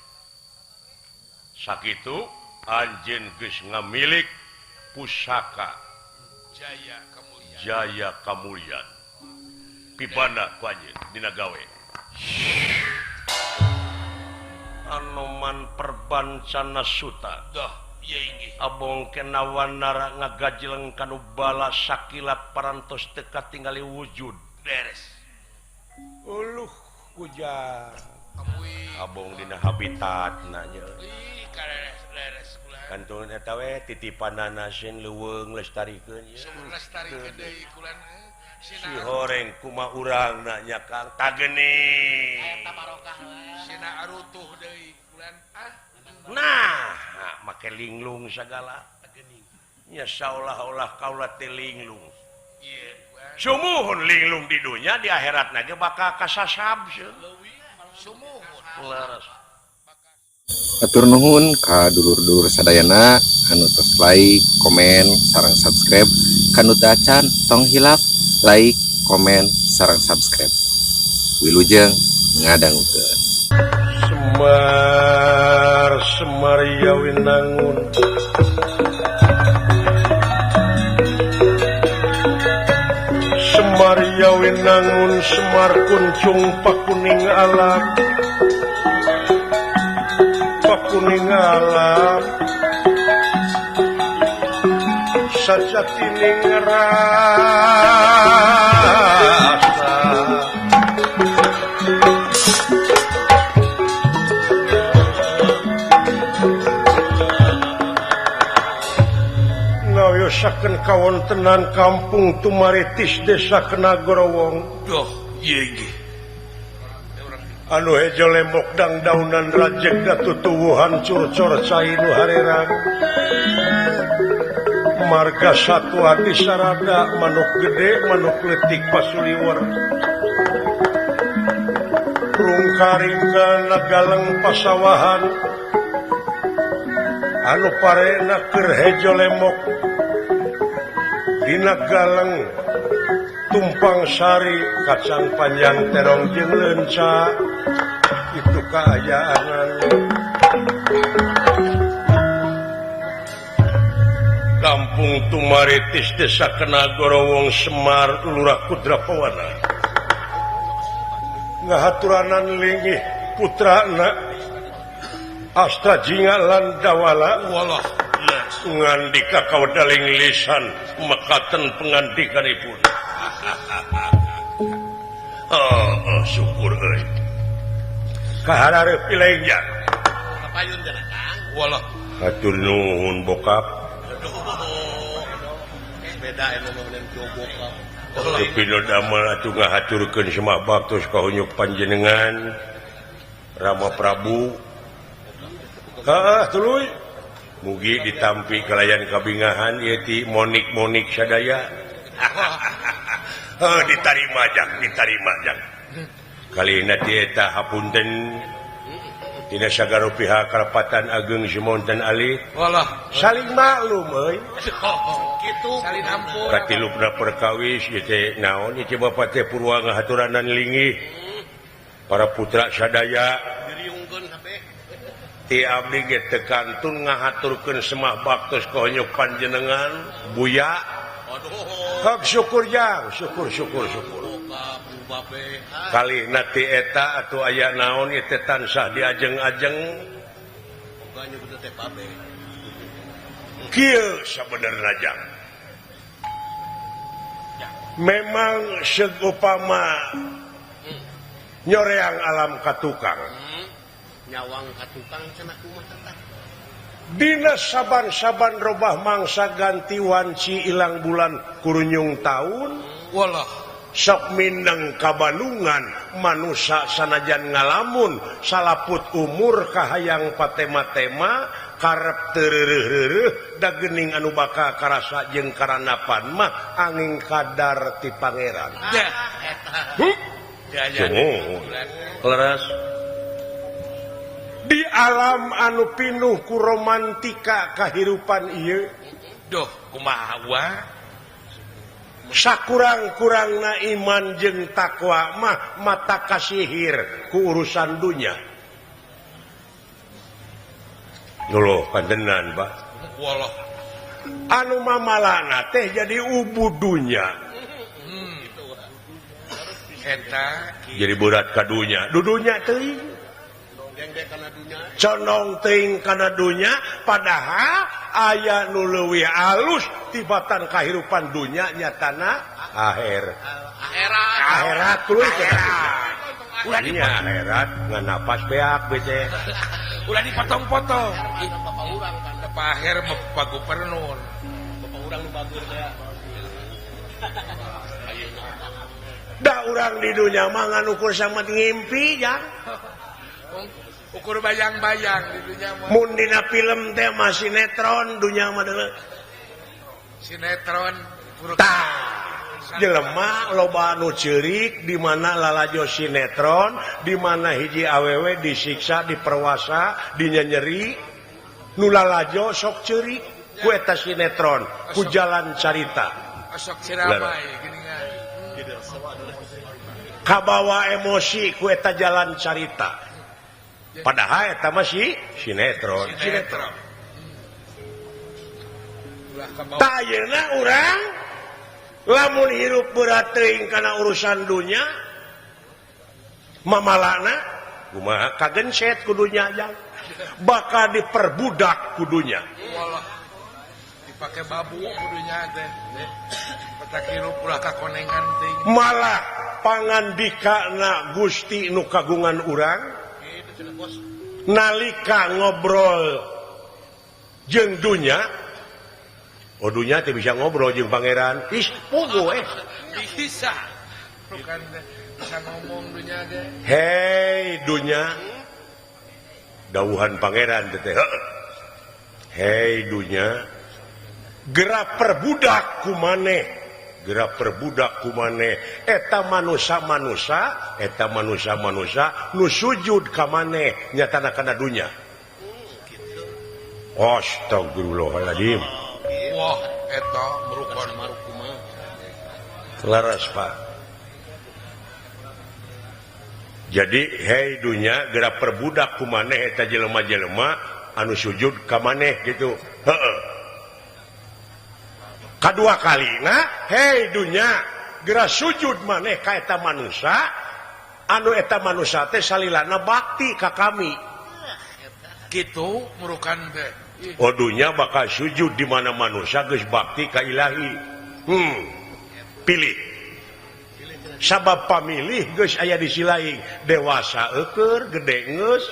Speaker 1: Sakitu anjeun geus ngamilik pusaka Jaya Kamulyan. Pibana ku anjeun dina gawe. Anoman perbancana suta.
Speaker 2: Dah, ieu inggih.
Speaker 1: Abong kenawanara ngagajleng kanu bala sakilat parantos teu katingali wujud.
Speaker 2: Beres.
Speaker 1: Uluh kujang.
Speaker 2: Amui.
Speaker 1: Abong dina habitatna nya.
Speaker 2: Ih, beres kula.
Speaker 1: Kantun eta we titipanana sing leuweung lestarikeun nya.
Speaker 2: Sumur lestarikeun deui kulan.
Speaker 1: Si horeng kuma urangna nya Kang tageni.
Speaker 2: Eta barokah we. Sina arutuh deui kulan.
Speaker 1: Nah, make linglung sagala. Nya saolah-olah kaula teh linglung.
Speaker 2: Ieu.
Speaker 1: Sumuhun linglung di dunya di akhiratna ge bakal kasasab seuh.
Speaker 2: Sumuhun.
Speaker 1: Leres.
Speaker 4: Atur nuhun ka dulur-dulur sadayana anu tos like, komen, sareng subscribe. Kanu teu acan tong hilap like, komen, sareng subscribe. Wilujeng ngadangkeun.
Speaker 1: Semar Yawinangun Semar Yawinangun Semar kuncung pakuning alam sajatining rasa ngayosakeun kawontenan kampung Tumaritis Desa Kenagorowong
Speaker 2: Duh, ieu
Speaker 1: anu hejo lembok dang daunan rajek datutuwu hancur cor cai nu harerang marga satu hati sarada manuk gede manuk letik pasuliwer rungkaringga nagaleng pasawahan anu parena keur hejo lembok dina galeng tumpang sari kacang panjang terong jeung leunca itu kaayaanan Kampung Tumaritis Desa Kenagorowong Semar Lurah Kudrapawana ngahaturanan linggih putrana Astra Jinga Landawala
Speaker 2: walah
Speaker 1: ngandika kawdaling lisan mekaten pengandikanipun syukur euy kaharareup pilengja
Speaker 2: kapayun cenah Kang walah
Speaker 1: hatur nuhun bokap
Speaker 2: beda anu meuneun bokap
Speaker 1: Pino damel atuh ngahaturkeun semah baktos kaunyuk panjenengan Rama Prabu tuluy mugi ditampi kalayan kabingahan ieu ti monik sadaya ditarima jak kalina ti eta hapunten tina sagaro pihak karapatan ageng Simonten Ali
Speaker 2: walah
Speaker 1: saling maklum euy
Speaker 2: kitu salin ampun
Speaker 1: katilupna perkawis ieu teh naon ieu Bapak teh purwa ngahaturanan linggih para putra sadaya
Speaker 2: diriungkeun kabeh
Speaker 1: ti abdi ge teu kantun ngahaturkeun semah baktos kahonyuk panjenengan buya hak syukur jang syukur kali nati eta atuh aya naon ieu teh tansah diajeng-ajeng
Speaker 2: pokoknya bener teh babe
Speaker 1: kieu sabenerna jang memang segupama nyoreang alam katukang
Speaker 2: nyawang katukang cenah kumaha tah
Speaker 1: dina saban-saban robah mangsa ganti wanci ilang bulan kurunyung taun
Speaker 2: walah
Speaker 1: sok mindeng kabalungan manusia sanajan ngalamun salaput umur kahayang patema-tema karep tereureureuh da geuning anu bakal karasa jeung karanapan mah angin kadar ti pangeran
Speaker 2: ya eta
Speaker 1: leres di alam anu pinuh ku romantika kahirupan ieu
Speaker 2: duh kumaha wa
Speaker 1: sakurang-kurangna iman jeung takwa mah mata kasihir ku urusan dunya dulu pandenan Pak
Speaker 2: walah
Speaker 1: anu mamalana teh jadi ubud dunya
Speaker 2: eta
Speaker 1: jadi berat ka dunya dudunya teuing condong teuing kana dunya padahal aya nu leuwih alus tibatan kahirupan dunya nyatana akhirat tuluy ulah di akhirat ngan napas beak bete
Speaker 2: ulah dipotong-potong Pak Aher mah Pak Gubernur bapak urang nu bagur teh
Speaker 1: da urang di dunya mah ngan ukur samet ngimpi jang
Speaker 2: ukur bayang-bayang di dunya mah
Speaker 1: mun dina film teh mah sinetron dunya mah deuleu
Speaker 2: sinetron
Speaker 1: tah jelema loba anu ceurik di mana lalajo sinetron di mana hiji awewe disiksa diperwasa dinyeri nu lalajo sok ceurik ku eta sinetron ku jalan carita
Speaker 2: sok ciramai geuningan
Speaker 1: kabawa emosi kueta jalan carita padahal eta masih sinetron tayana urang lamun hirup berat teuing kana urusan dunya mamalana kumaha kagenset kudunya aja bakal diperbudak kudunya
Speaker 2: dipakai babu kudunya teh petak hirup ulah kakonengan teuing
Speaker 1: malah pangandikana Gusti nu kagungan urang nalika ngobrol jeung dunya dunya teh bisa ngobrol jeung pangeran pugu
Speaker 2: bisa bukan bisa ngomong dunya ge
Speaker 1: hei dunya dawuhan pangeran teh hei dunya gerak perbudak ku maneh eta manusia nu sujud ka maneh nyatana kana dunya astagfirullahaladzim
Speaker 2: wah eta merupakan marukuma
Speaker 1: laras Pak jadi hei dunya gerak perbudak ku maneh eta jelema-jelema anu sujud ka maneh gitu kadua kalina hei dunya gerak sujud maneh ka eta manusia anu eta manusia teh salilana bakti ka kami
Speaker 2: gitu merukan teh
Speaker 1: dunya bakal sujud di mana manusia geus bakti ka ilahi pilih sabab pamilih geus aya di silaing dewasa eukeur gede geus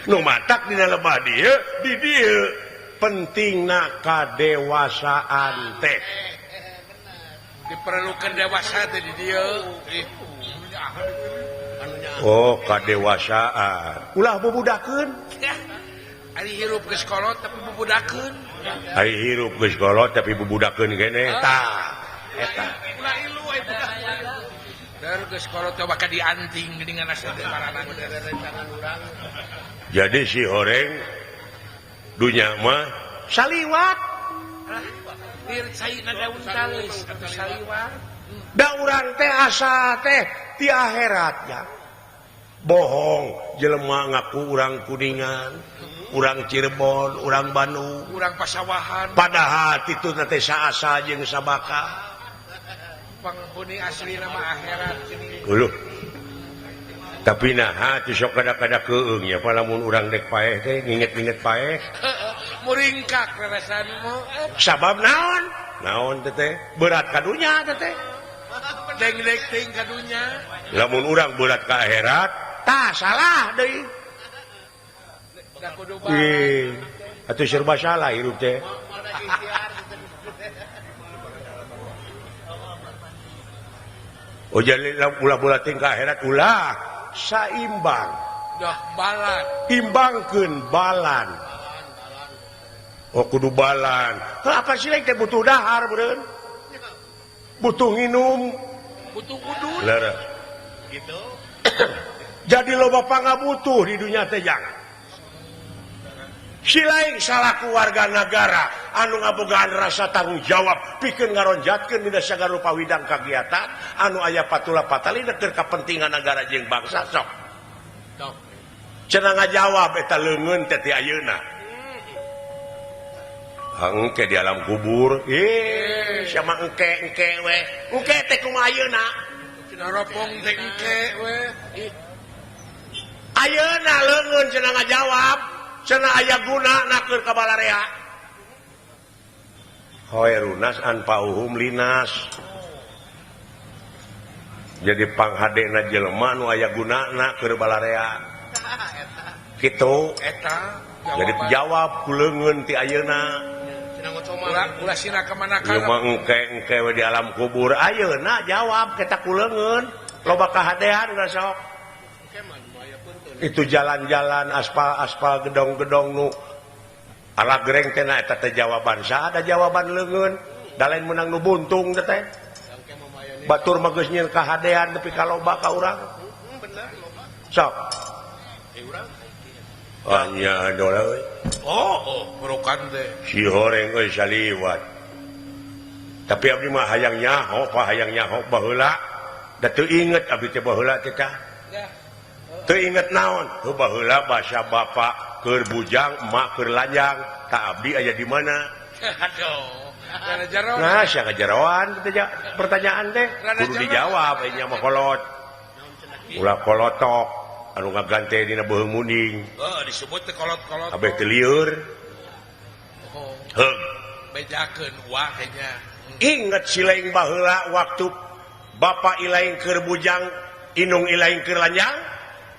Speaker 1: nu matak dina lemah dieu di dieu pentingna kadewasaan teh
Speaker 2: diperlukan dewasa teh di dieu
Speaker 1: kadewasaan ulah bubudakeun
Speaker 2: ari hirup geus kolot tapi bubudakeun
Speaker 1: ari hirup geus kolot tapi bubudakeun keneh tah eta
Speaker 2: ulah ilu eta dar geus kolot teh bakal dianting geuningan asal teh baranan
Speaker 1: jadi si horeng dunya mah saliwat
Speaker 2: dir caina daun talis atuh saliwat
Speaker 1: da urang teh asa teh ti akhiratnya bohong jelema ngaku urang Kuningan urang Cirebon urang Bandung
Speaker 2: urang Pasawahan
Speaker 1: padahal itu teh saasa jeung sabaka
Speaker 2: penghuni asli nama akhirat
Speaker 1: uluh tapi nah teu sok kada-kada keueung nya palamun urang dek paeh teh nginget-nginget paeh
Speaker 2: muringkak reresan mah
Speaker 1: sabab naon teh berat kadunya teh
Speaker 2: deng-deng ting kadunya
Speaker 1: lamun urang berat ka akhirat tah salah deui
Speaker 2: da kudu bareng
Speaker 1: atuh serba salah hirup teh jadi ulah bulat ting ka akhirat ulah saimbang
Speaker 2: dah balan
Speaker 1: imbangkeun balan kudu balan apa sih teh butuh dahar beureun butuh nginum
Speaker 2: butuh udun
Speaker 1: lara gitu jadi loba pangabutuh di dunia teh jangan si lain salaku warga negara anu ngabogaan rasa tanggung jawab pikeun ngaronjatkeun dina sagala rupa widang kagiatan anu aya patula patali keur kapentingan negara jeung bangsa sok cenah ngajawab eta leungeun teh ti ayeuna engke di alam kubur sama engke we engke teh kumaha ayeuna
Speaker 2: cenah ropong teh engke we
Speaker 1: ayeuna leungeun cenah ngajawab cenah aya gunana keur ka balarea hoerunas anpauhum linas jadi panghadena jelema nu aya gunana keur balarea kitu
Speaker 2: eta
Speaker 1: jadi jawab ku leungeun ti ayeuna
Speaker 2: ulah sina ka mana
Speaker 1: ieu mah engke we di alam kubur ayeuna jawab kita ku leungeun loba kahadean da sok itu jalan-jalan aspal gedong-gedong nu ala gereng teh na eta teh jawaban saha ada jawaban leungeun da lain meunang nu buntung teh batur mah geus nyieun kahadean nepi ka loba ka urang bener loba sok nya dola we
Speaker 2: merukan teh
Speaker 1: si horeng euy saliwat tapi abdi mah hayang nyaho baheula da teu inget abdi teh baheula teh tah
Speaker 2: Ya.
Speaker 1: teu inget naon heuh baheula basa bapak keur bujang emak keur lanjang tak abdi aya di mana
Speaker 2: Aduh. Rada jaro.
Speaker 1: nah sia kajaroan teh pertanyaan teh kudu dijawab nya mah kolot ulah kolotok anu ngagante dina beuheung munding
Speaker 2: Disebut teh kolot-kolot.
Speaker 1: kabeh teu lieur
Speaker 2: Oh,
Speaker 1: heug
Speaker 2: bejakeun wah kayaknya.
Speaker 1: inget si laing baheula waktu bapak ilaing keur bujang inung ilaing keur lanjang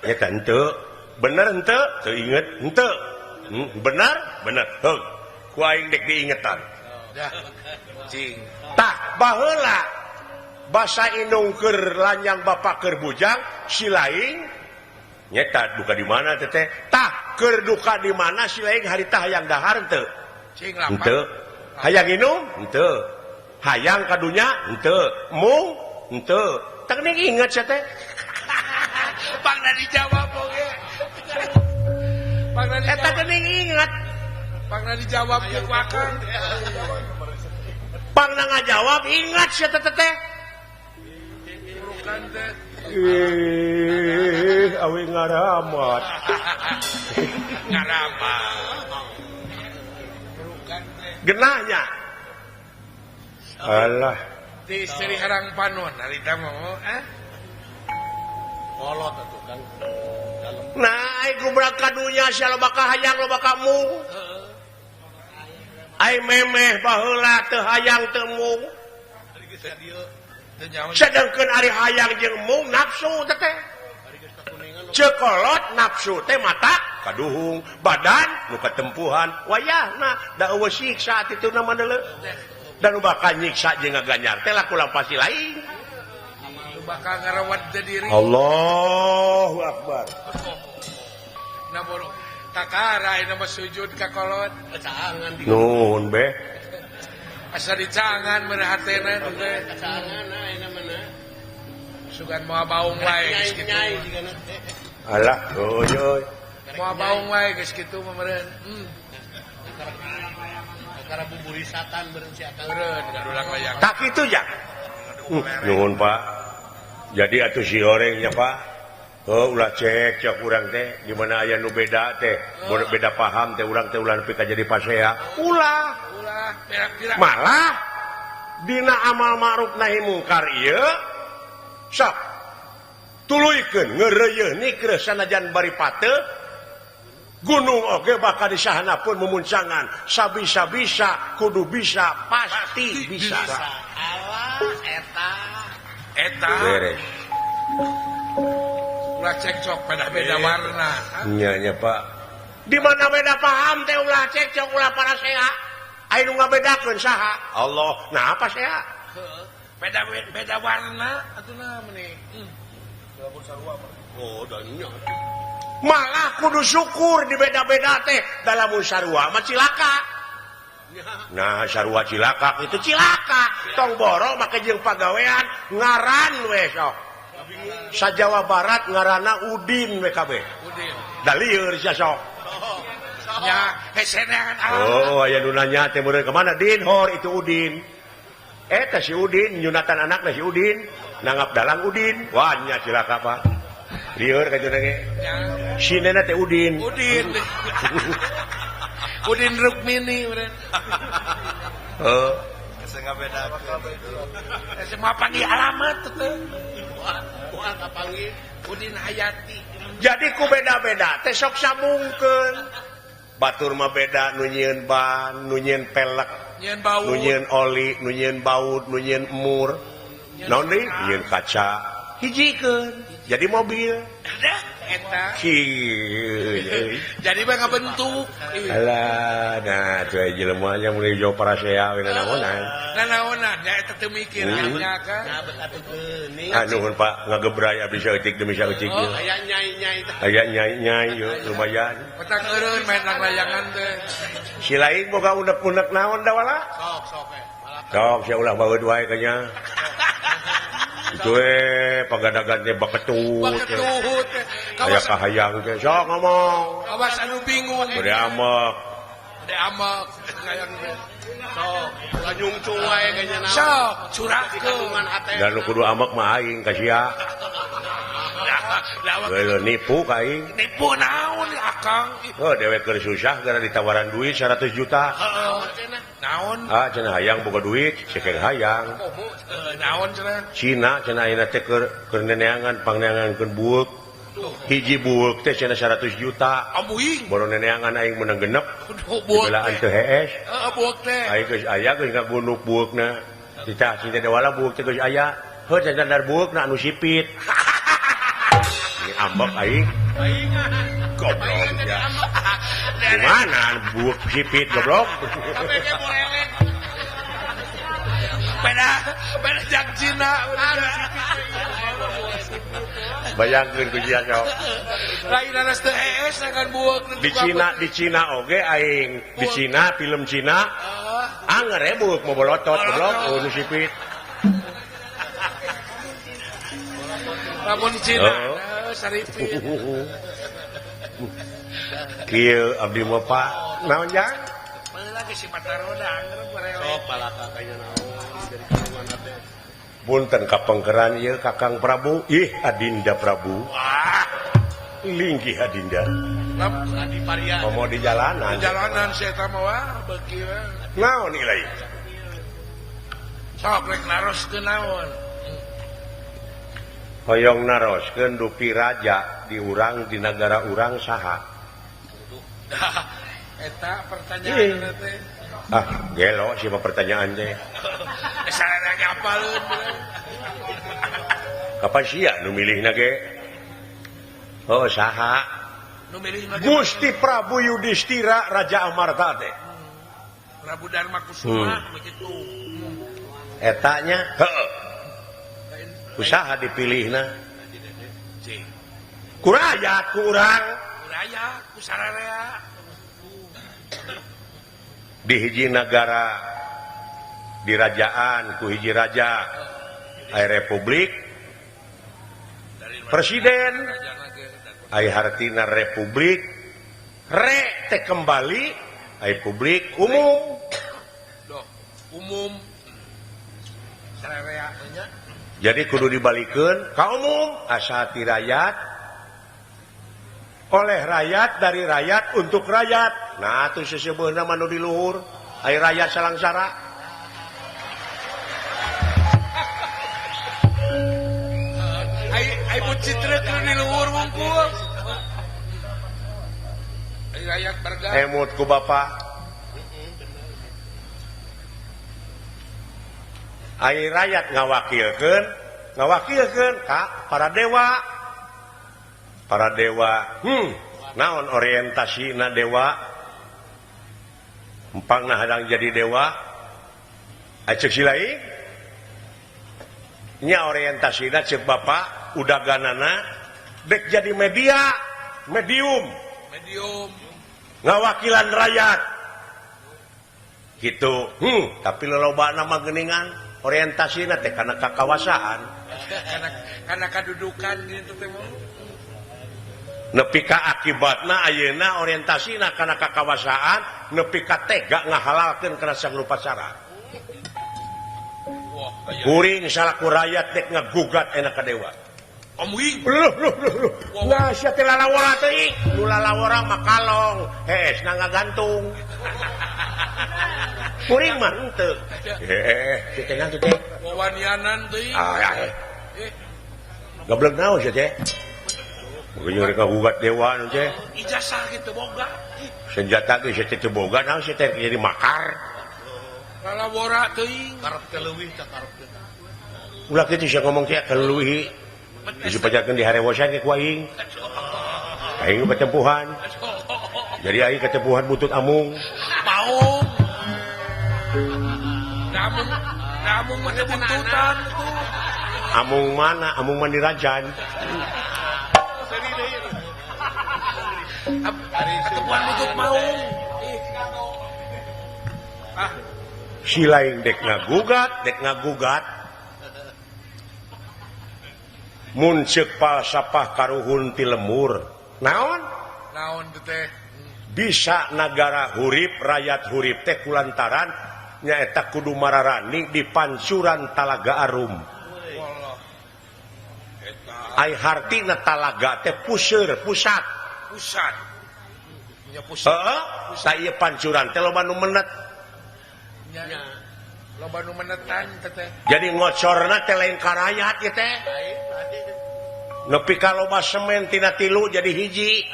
Speaker 1: eta henteu bener henteu teu inget henteu bener heug ku aing dek diingetan
Speaker 2: Ya. Cing.
Speaker 1: tah baheula basa inung keur lanjang bapak keur bujang si laing nyeta duka di mana teh tah keur duka di mana si laing harita hayang dahar henteu
Speaker 2: Cing lapan.
Speaker 1: henteu hayang inung henteu hayang kadunya henteu mung henteu teu inget sia teh
Speaker 2: Pangna dijawab oge. Pangna
Speaker 1: eta
Speaker 2: dijawab.
Speaker 1: teu inget
Speaker 2: Pangna dijawab ke Akang.
Speaker 1: pangna ngajawab ingat sia teh teh
Speaker 2: Bukan teh.
Speaker 1: awe ngaramat
Speaker 2: Ngarama. Bukan teh.
Speaker 1: genahnya alah
Speaker 2: Di Seri Harang Panon harita mah
Speaker 5: kolot atuh kan dalam
Speaker 1: nah ai gubrak kadunya sia loba ka hayang loba ka mung ai memeh baheula teu hayang teu mung
Speaker 5: ari geus ka dieu
Speaker 2: teu nyaho.
Speaker 1: sedengkeun ari hayang jeung mung nafsu teh teh
Speaker 5: ari geus kakuningan
Speaker 1: cekolot nafsu teh mata kaduhung badan nu katempuhan wayahna da eueuh siksa atitu na mandeuleu dan nu bakal nyiksa jeung ngaganyar teh laku lampasi lain
Speaker 2: Lu bakal ngarawat diri.
Speaker 1: Allahu akbar
Speaker 2: Nah boro kakara ina mah sujud ka kolot.
Speaker 5: kacangan di
Speaker 1: nuhun be
Speaker 2: Asa dicangan merhatena teh.
Speaker 5: kacangan ayeuna mana
Speaker 2: Sugan moal baung wae geus kitu.
Speaker 5: nyai digana
Speaker 1: alah euy
Speaker 2: Moal baung wae geus kitu mah meureun.
Speaker 5: akara buburisatan beureun si akang
Speaker 2: Meureun gadulang layang.
Speaker 1: tak kitu ja nuhun pak jadi atuh si orangnya pak ulah cek urang teh di mana aya nu beda teh beda paham teh urang teh ulah nepi ka jadi pasea ulah
Speaker 2: Ulah berak-berak.
Speaker 1: malah dina amal ma'ruf nahi mungkar ieu sok tuluykeun ngeureuyeuh nikreus sanajan bari pateu gunung oge bakal disahanapeun mumuncangan sabisa-bisa kudu bisa pasti bisa
Speaker 5: alah
Speaker 2: Eta
Speaker 1: beres
Speaker 2: ulah cekcok beda-beda warna.
Speaker 1: nya nya Pak di mana beda paham teh ulah cekcok ulah paraseha aya nu ngabedakeun saha Allah nah apa seha
Speaker 2: Beda warna atuna meuni.
Speaker 5: oh dan nya
Speaker 1: malah kudu syukur di beda-beda teh dalam sarua mah cilaka nah sarua cilaka itu cilaka tong boro make jeung pagawean ngaran we sok sa Jawa Barat ngaranna Udin we kabeh
Speaker 2: Udin.
Speaker 1: da lieur sia sok
Speaker 2: Ya, hesenean
Speaker 1: oh aya nu nanya teh meureun ka mana Din hor itu Udin eta si Udin nyunatan anakna si Udin nangap dalang Udin wah nya cilaka Pak lieur ka cenah ge sinena teh Udin
Speaker 2: Udin. Udin Rukmini meureun.
Speaker 1: heeh
Speaker 2: Semua panggil alamat teh.
Speaker 5: wah kapanggih
Speaker 2: Udin Hayati.
Speaker 1: jadi ku beda-beda teh sok samungkeun batur mah beda nu nyieun ban nu nyieun pelek
Speaker 2: Nyeun bau.
Speaker 1: nu nyieun oli nu nyieun baut nu nyieun emur naon deui nyieun kaca hijikeun jadi mobil
Speaker 2: Dah eta.
Speaker 1: Hi.
Speaker 2: Jadi mah ngabentuk.
Speaker 1: Alah, nah tuh jelema nya mulai jauh parasea we naonan.
Speaker 2: Nanaonan ya eta teu mikir nya kan.
Speaker 5: nah atuh geuning
Speaker 1: Nuhun Pak, ngagebray abdi saeutik demi saeutik
Speaker 2: Oh,
Speaker 1: ieu.
Speaker 5: aya nyai-nyai teh
Speaker 1: Aya nyai-nyai yeuh lumayan.
Speaker 2: Petang eureun main nang layangan teh.
Speaker 1: Si lain boga unek-unek naon da wala?
Speaker 5: sok malah
Speaker 1: Sok sia ulah baeud wae ka nya. Itu pagadagan teh baketut.
Speaker 2: Baketut teh.
Speaker 1: Aya
Speaker 2: Kawas
Speaker 1: kahayang teh sok ngomong.
Speaker 2: kawas anu bingung.
Speaker 1: Bade amek.
Speaker 2: Ade amak. kayak
Speaker 5: Sok, lanyung cuai kayaknya naon.
Speaker 2: sok curah ke
Speaker 5: Kandungan hate.
Speaker 1: Dan lu kudu amek mah aing ka sia. Geuleuh nipu ka aing.
Speaker 2: nipu naon ya akang
Speaker 1: Oh, dewek keur susah gara ditawaran duit 100 juta.
Speaker 2: naon
Speaker 1: Ah, cenah hayang boga duit, cekeng hayang.
Speaker 2: naon cenah
Speaker 1: Cina cenah ayeuna teh keur neneangan pangneangankeun bueuk. Hiji bueuk teh cenah 100 juta.
Speaker 2: amuing
Speaker 1: Baru neneangan aing menang genep.
Speaker 2: buak
Speaker 1: Dibelaan teu hees.
Speaker 2: buak teh
Speaker 1: Aing geus aya geus ngabunuk bueukna. Cita cinta dewala bueuk teh geus aya. Heuh candar bueukna anu sipit. Ini ambek aing. Goblok ya. Gimana bueuk sipit goblok?
Speaker 2: beda jak Cina
Speaker 1: Bayangkeun ku sia sok.
Speaker 2: lain anas teh hees dengan buak
Speaker 1: Di Cina oge aing. Di Cina film Cina anger ya bueuk mau bolotot goblok anu sipit.
Speaker 2: lamun Cina
Speaker 1: Oh.
Speaker 2: saripin
Speaker 1: Kieu abdi mah Pak. Naon jang?
Speaker 2: lagi si Pataroda anger bareng
Speaker 5: Sok balaka kayaknya naon. Dari kandungan hate.
Speaker 1: Punten kapengkeran ieu Kakang Prabu. Ih, Adinda Prabu.
Speaker 2: wah
Speaker 1: Linggih Adinda.
Speaker 2: lam
Speaker 5: Adi Paria.
Speaker 1: Mau di jalanan.
Speaker 2: jalanan si eta mah wah beuki we
Speaker 1: Naon nilai?
Speaker 2: sok rek naroskeun naon
Speaker 1: Hoyong naroskeun dupi raja di urang di negara urang saha?
Speaker 2: eta pertanyaan
Speaker 1: Iya.
Speaker 2: teh
Speaker 1: Ah, gelo siapa pertanyaan teh.
Speaker 2: sarana ngapaleun
Speaker 1: Kapan sia nu milihna ge? Oh, saha?
Speaker 2: nu milih lagi
Speaker 1: Gusti Prabu Yudhistira Raja Amarta teh.
Speaker 2: Prabu Dharma Kusuma begitu
Speaker 1: Etanya, heeh. Usaha dipilihna.
Speaker 2: cing
Speaker 1: Ku rakyat ku urang.
Speaker 2: raya kusararea
Speaker 1: Di hiji negara di rajaan ku hiji raja ai republik presiden ai hartina republik re teh kembali ai publik umum
Speaker 2: doh umum sararea nya
Speaker 1: jadi kudu dibalikeun ka umum asa ti rakyat oleh rakyat dari rakyat untuk rakyat. Nah, itu seseubeuna manu di luhur ai rakyat salangsara.
Speaker 2: ai bucitreuk di luhur wungkul ai rakyat berga
Speaker 1: Emut ku Bapak. Ai rakyat ngawakilkeun ka para dewa. Para dewa. Naon orientasina dewa? Empangna hadang jadi dewa. Acek silai. Nya orientasina cek Bapak udaganana dek jadi medium ngawakilan rakyat gitu. Tapi lolobana mah geuningan orientasina teh kana kakawasaan
Speaker 2: karena kedudukan gitu teh
Speaker 1: nepi ka akibatna ayeuna orientasina kana kakawasaan nepi ka tega ngahalalkeun kana sangrupacara.
Speaker 2: wah aya
Speaker 1: Kuring salaku rakyat dek ngagugat enak ka dewa.
Speaker 2: amuing
Speaker 1: Loh. Nah, sia teh lalawara teuing. Nu lalawara mah kalong, hees na ngagantung. Kuring mah henteu. Teh nanti teh.
Speaker 2: wawanianan teuing
Speaker 1: Goblok naon sia teh? Mungkin mereka gugat dewa nu teh.
Speaker 2: ijazah gitu boga
Speaker 1: Senjata ge sia teh boga naon sia teh jadi makar.
Speaker 2: lalawara teuing
Speaker 5: Karep teh leuwih teh karep teh.
Speaker 1: Ulah kitu sia ngomong teh keleuwih. Bisa pajakeun di harewosan ke ku aing. Aing nu ketempuhan. Jadi aing ketempuhan butut amung.
Speaker 2: mau namun mah teu buntutan tuh
Speaker 1: Amung mana? Amung mandi rajan.
Speaker 2: ketemuan butut mau
Speaker 1: Si lain dek ngagugat. Mun ceuk sapah karuhun ti lemur. Naon?
Speaker 2: naon teh
Speaker 1: bisa negara hurip rakyat hurip teh kulantaran nyaeta kudu mararani di pancuran Talaga Arum.
Speaker 2: Wallah. Eta
Speaker 1: Ai hartina talaga teh puseur pusat.
Speaker 2: pusat. Nya pusat.
Speaker 1: Heeh. Sa ieu pancuran teh loba nu menet.
Speaker 2: Nya loba nu menetan teh.
Speaker 1: Jadi ngocorna teh lain ka rakyat ieu teh. Nepi ka loba semen tina 3 jadi hiji.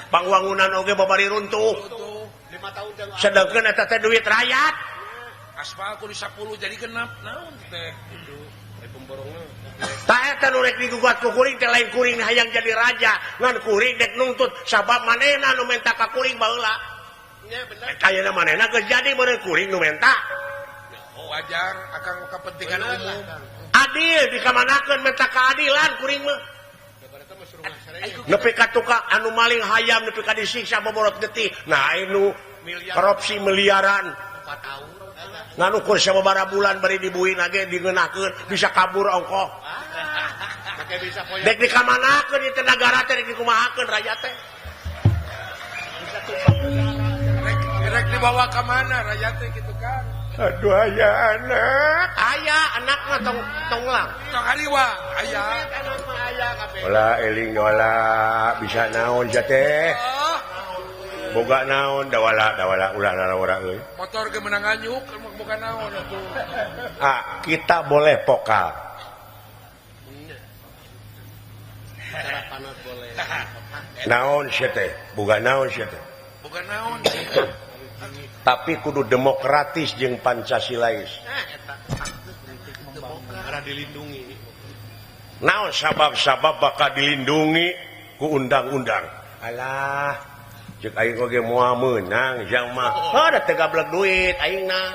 Speaker 1: Pangwangunan oge babari runtuh.
Speaker 5: 5 tahun jangan
Speaker 1: Sedengkeun eta teh duit rakyat.
Speaker 2: Aspal kudu 10 jadi genap naon teh.
Speaker 5: pemborongnya.
Speaker 1: Tah eta nu rek digugat ku kuring teh lain kuring hayang jadi raja, ngan kuring dek nuntut sabab manehna nu menta ka kuring baheula.
Speaker 5: Nya bener.
Speaker 1: Kayana manehna geus jadi meureun kuring nu menta.
Speaker 2: Wajar akan kepentingan umum.
Speaker 1: Adil dikamanakeun menta keadilan kuring mah. Nepi ka tukang anu maling hayam nepi ka disiksa boborot getih. Nah anu korupsi miliaran.
Speaker 5: 4 tahun.
Speaker 1: Ngan ukur sababaraha bulan bari dibuin age digeunakeun bisa kabur ongkoh.
Speaker 5: Make bisa poyo.
Speaker 1: Dek dikamanakeun ieu teh nagara teh dek dikumahakeun rakyat teh.
Speaker 2: Rek dibawa ke mana rakyat teh gitu kan.
Speaker 1: Aduh aya anak mah tong ulang.
Speaker 2: Tong hariwa aya.
Speaker 5: Anak mah aya kabeh.
Speaker 1: Olah eling wala bisa naon ja teh. Boga naon dawala ulah ora euy.
Speaker 2: Motor ge menang anyuk bukan naon atuh.
Speaker 1: Kita boleh pokal.
Speaker 5: Cara panas boleh.
Speaker 1: Naon sia teh? Boga naon sia teh?
Speaker 2: Bukan naon.
Speaker 1: Tapi kudu demokratis jeung Pancasilais.
Speaker 5: Cara dilindungi.
Speaker 1: Naon sabab-sabab bakal dilindungi ku undang-undang. Alah, cek aing oge moal meunang jang mah. Da teu gablek duit aingna.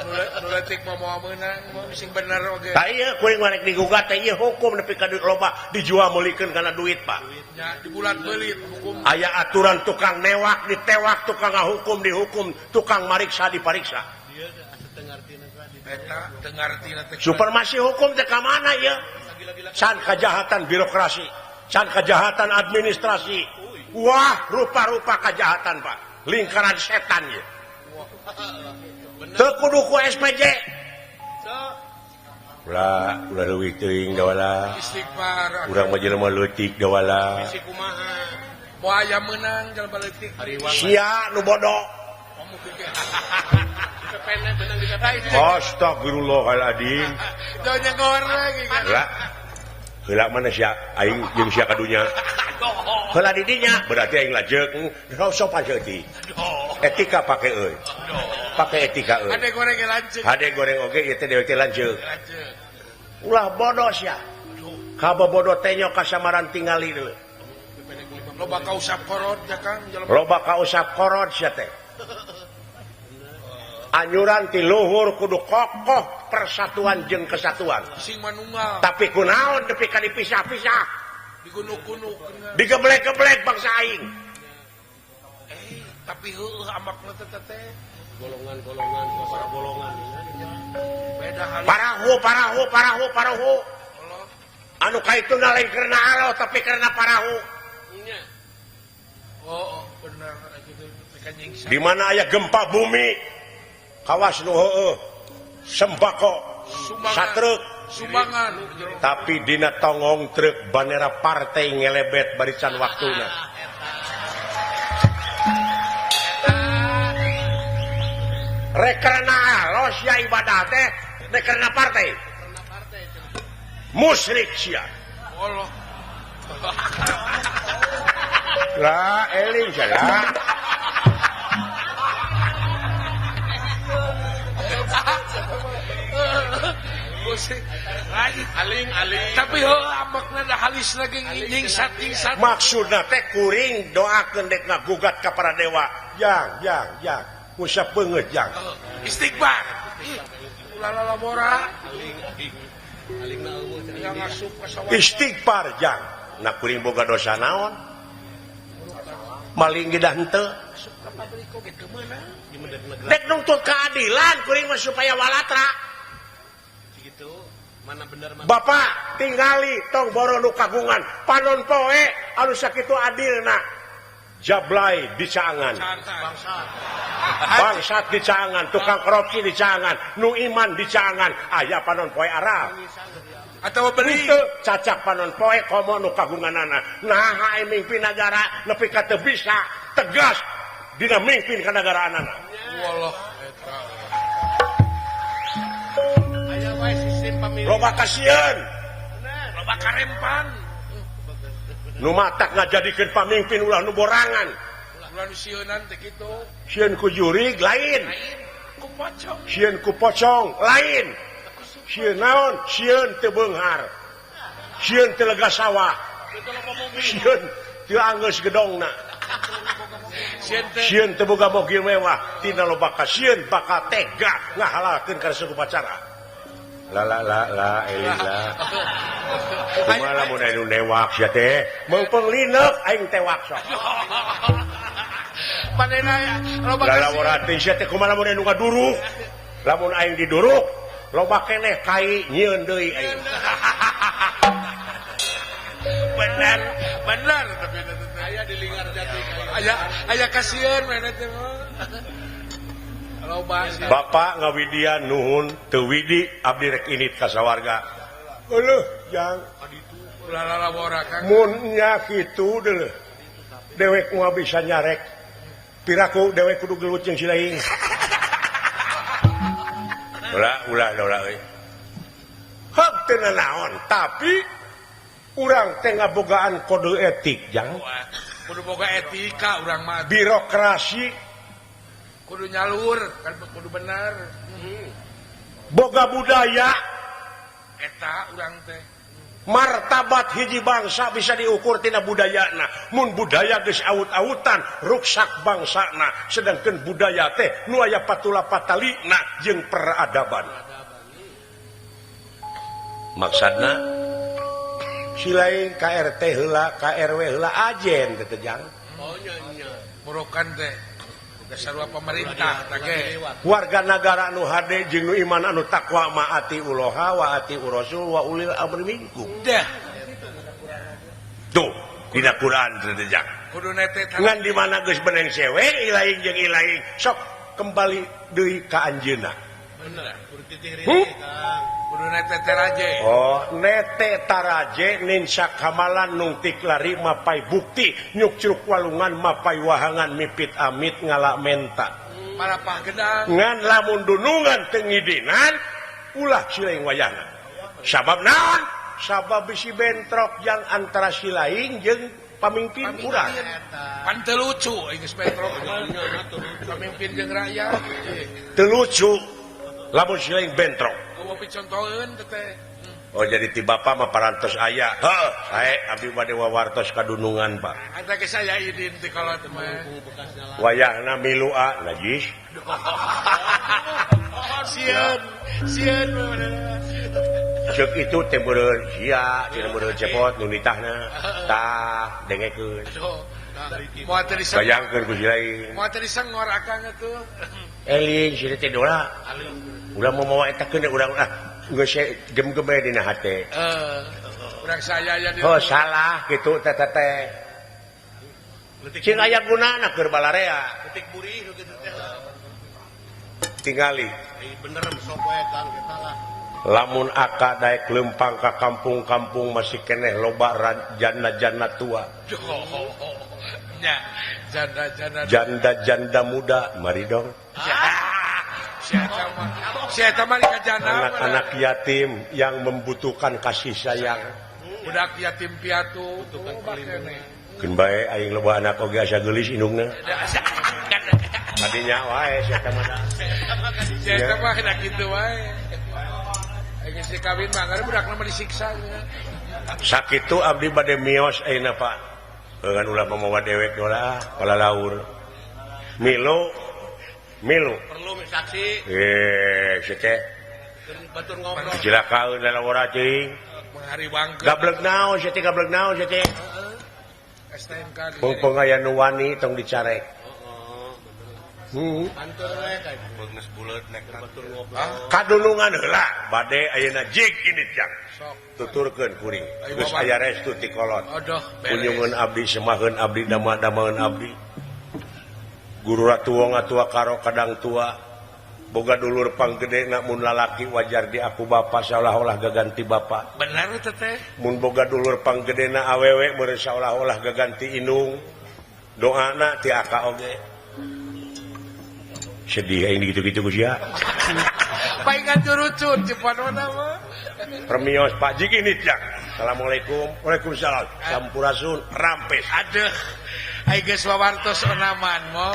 Speaker 2: Nu leutik mah moal meunang mah sing bener oge.
Speaker 1: Tah ieu kuring marek digugat teh ieu hukum nepi ka duit loba dijual meulikeun kana duit, Pak.
Speaker 2: Nya di bulan beulit hukum.
Speaker 1: Aya aturan tukang newak ditewak, tukang ngahukum dihukum, tukang mariksa dipariksa.
Speaker 5: Dia setengartina tadi.
Speaker 2: Eta teu ngartina teh.
Speaker 1: Supremasi hukum teh ka mana ieu? Can kejahatan birokrasi, can kejahatan administrasi. Wah, rupa-rupa kejahatan, Pak. Lingkaran setan ieu. Teu kudu ku SPJ. Ulah leuwih teuing da wala.
Speaker 2: Istighfar.
Speaker 1: Urang mah jelema leutik da wala.
Speaker 5: Si kumaha?
Speaker 2: Moal aya meunang jalan leutik.
Speaker 5: Hariwang.
Speaker 1: Sia nu bodoh.
Speaker 2: Kamu pikir.
Speaker 5: Kepene benang di kepene.
Speaker 1: Astagfirullahaladzim.
Speaker 2: Jangan nyengor lagi kan.
Speaker 1: Heula mana sia aing jeung sia kadunya. Heula di dinya berarti aing lajeng sopan seutik. Etika pake euy. Pake etika euy.
Speaker 2: Ade goreng lanceuk.
Speaker 1: Hade goreng oge ieu teh dewe teh lanceuk.
Speaker 2: Lanceuk.
Speaker 1: Ulah bodoh sia. Kabobodoh teh nyok kasamaran tingali deui.
Speaker 2: Loba ka usap korot ya Kang.
Speaker 1: Loba ka usap korot sia teh. Anyuran ti luhur kudu kokoh persatuan jeung kesatuan.
Speaker 2: Sing manunggal.
Speaker 1: Tapi kunaon nepi ka dipisah-pisah.
Speaker 2: Digunuk-gunuk.
Speaker 1: Digeblek-geblek bangsa aing.
Speaker 2: Tapi heueuh amakna teh.
Speaker 5: Golongan-golongan, para golongan.
Speaker 2: Beda hal.
Speaker 1: Parahu.
Speaker 2: Allah.
Speaker 1: Anu kaituna lain karena alo tapi karena parahu.
Speaker 5: Nya.
Speaker 2: Oh, benar gitu. Tekan nyingsa.
Speaker 1: Di mana aya gempa bumi, kawas nu heueuh, sembako, satruk,
Speaker 2: Sumbangan.
Speaker 1: tapi dina tongong truk bandera partai ngelebet barisan waktuna. Rek karena alos ya ibadah teh, rek karena partai. Musyrik sia.
Speaker 2: Allah.
Speaker 1: Lah eling salah.
Speaker 2: Musik. Aling. Tapi amakna da halis lagi nyingsat.
Speaker 1: Maksudna teh kuring doakeun dek ngagugat ka para dewa. Yang. Usap beungeut yang.
Speaker 2: Istighfar. Ulah labora.
Speaker 5: Alingna eueuh.
Speaker 2: Yang masuk ke sawah.
Speaker 1: Istighfar yang. Nah kuring boga dosa naon? Maling gedah henteu. Dek nuntut keadilan kuring mah supaya walatra.
Speaker 5: Gitu. Mana bener mana?
Speaker 1: Bapak tingali tong boro nu kagungan panon poe anu sakitu adilna. Jablay dicangan, bangsat dicangan, tukang korupsi dicangan, nu iman dicangan, aya panon poe Arab.
Speaker 2: Atau beli
Speaker 1: Cacak panon poe komo nu kagunganana. Nah hae mimpin negara nepi ka teu bisa tegas dina mimpin ka negaraanana.
Speaker 2: wallah
Speaker 5: Aya wae sistem pemilu.
Speaker 1: Loba kasieun
Speaker 2: loba karempan
Speaker 1: nu matak ngajadikeun pamimpin ulah nu borangan.
Speaker 2: ulah sieunan teh kitu
Speaker 1: Sieun ku jurig lain,
Speaker 2: ku pocong
Speaker 1: sieun ku pocong lain. Sieun naon? Sieun teu beunghar. Sieun teu lega sawah. Sieun teu anggeus gedongna.
Speaker 2: sieun teh
Speaker 1: Sieun teu boga mobil mewah. Tina loba ka sieun bakal tega ngahalalkeun ka suku pacara. La elila. Kumaha lamun anu newak sia teh? Meungpeung lineuk aing tewak sok.
Speaker 2: panena ya loba
Speaker 1: Lalawarati sia teh kumaha lamun anu ngaduruk? Lamun aing diduruk loba keneh kai nyieun deui aing.
Speaker 2: benar benar tapi
Speaker 5: Aya di lingkar jati kayak.
Speaker 2: aya kasieun mana teh mah loba sih
Speaker 1: Bapak ngawidian nuhun teu widi abdi rek init ka sawarga. Eueuh jang
Speaker 2: ulah lalabora kang
Speaker 1: mun nya kitu deuleuh. Dewek moal bisa nyarek. Piraku dewek kudu gelut jeung silaing. Ulah euy. Hak teu naon, tapi urang teh ngabogaan kode etik jang.
Speaker 2: kudu boga etika urang mah
Speaker 1: Birokrasi
Speaker 2: kudu nyalur kan kudu bener
Speaker 1: boga budaya,
Speaker 2: eta urang teh
Speaker 1: martabat hiji bangsa bisa diukur tina budayana. Mun budaya geus aut-autan ruksak bangsana, sedangkan budaya teh nu aya patula patalina jeung peradaban. Maksudna silain KRT heula, KRW heula ajen teh jang.
Speaker 5: Oh nya.
Speaker 2: murokan teh sarua pemerintah tage
Speaker 1: Warga negara anu hade jeung nu iman anu takwa maati uloha wa ati urasul wa ulil amri minkum.
Speaker 2: dah
Speaker 1: Tuh, dina Quran teh jang.
Speaker 2: kudu nete
Speaker 1: Ngan di mana geus beneng sewe ilaing jeung ilaing sok kembali deui ka anjeunna.
Speaker 5: Bener. Kudu titih
Speaker 1: Hmm?
Speaker 5: rintik Kang.
Speaker 2: kudu nete teraje
Speaker 1: Oh, nete taraje ninsa kamalan nungtik lari mapai bukti nyuk curug walungan mapai wahangan mipit amit ngalak menta.
Speaker 2: marapah gedang
Speaker 1: Ngan lamun dunungan tengidinan ulah silaing wayana. Sabab naon? Sabab bisi bentrok yang antara silaing jeung pamimpin urang.
Speaker 2: pan teu lucu geus petro pamimpin jeung rakyat
Speaker 1: Teu lucu lamun silaing bentrok.
Speaker 2: kumaha picontoheun teh
Speaker 1: Oh jadi ti bapa mah parantos aya. Heuh, sae abdi bade wawartos kadunungan, Pak.
Speaker 2: eta ge saya idin teh kalau teh mah
Speaker 1: Wayahna milua najis.
Speaker 2: sieun
Speaker 1: Ceuk itu teh beureun sia, tina beureun cepot nu nitahna. Tah dengekeun.
Speaker 2: moal teh diseng
Speaker 1: Bayangkeun ku silaing.
Speaker 2: moal teh disengor akang atuh
Speaker 1: Eling si teh dola. Udah mau mawa eta keun urang geus gem-geme dina hate.
Speaker 2: urang saya aya di
Speaker 1: Oh salah kitu teh teh. Cing aya gunana keur balarea.
Speaker 5: Ketik burih nu kitu teh.
Speaker 1: Tingali.
Speaker 5: Bener sok wae Kang kita lah.
Speaker 1: Lamun aka daek lempang ka kampung-kampung masih keneh loba janda-janda tua.
Speaker 2: nya janda-janda
Speaker 1: Janda-janda muda, mari dong.
Speaker 2: si eta mah ka janda
Speaker 1: Anak-anak yatim yang membutuhkan kasih sayang.
Speaker 2: budak yatim piatu
Speaker 1: Keun bae aing loba anak oge asa geulis indungna. Adinya wae sia teh mah.
Speaker 2: si eta mah kena kitu wae geus dikawin mah karena budak mah disiksa
Speaker 1: Sakitu abdi bade mios ayeuna Pak. Kan ulah mamawa dewek dola pala laur. Milu
Speaker 5: Perlu saksi
Speaker 1: sia teh
Speaker 5: batur ngobrol.
Speaker 1: cilakaeun lalawara teuing.
Speaker 2: menghari bangkeun
Speaker 1: Gablek naon sia teh gablek naon sia teh.
Speaker 2: STNK
Speaker 1: Mumpung aya nu wani tong dicarek.
Speaker 5: Antur we kayak beungeus buleut nek batur ngobrol.
Speaker 1: Kadulungan heula bade ayeuna jig ini jak.
Speaker 5: Sok.
Speaker 1: Tuturkeun kuring.
Speaker 2: Ayo,
Speaker 1: Geus
Speaker 2: Bapak.
Speaker 1: aya restu ti kolot.
Speaker 2: Aduh,
Speaker 1: Kunjungan abdi semaheun abdi dama-damaeun abdi. Guru ratuwa ngatua karo kadang tua. Boga dulur panggedena mun lalaki wajar di aku bapa seolah-olah gaganti bapa.
Speaker 2: Bener itu teh.
Speaker 1: Mun boga dulur panggedena awewe meureun seolah-olah gaganti inung. Doana ti aka oge. Sedih aing gitu-gitu ku sia.
Speaker 2: Paingan jurucun cepanona mah.
Speaker 1: Permios Pak Jiki nitjak. Assalamualaikum. Waalaikumsalam. Sampurasun rampes.
Speaker 2: Aduh. Ai geus wawartos onaman mo.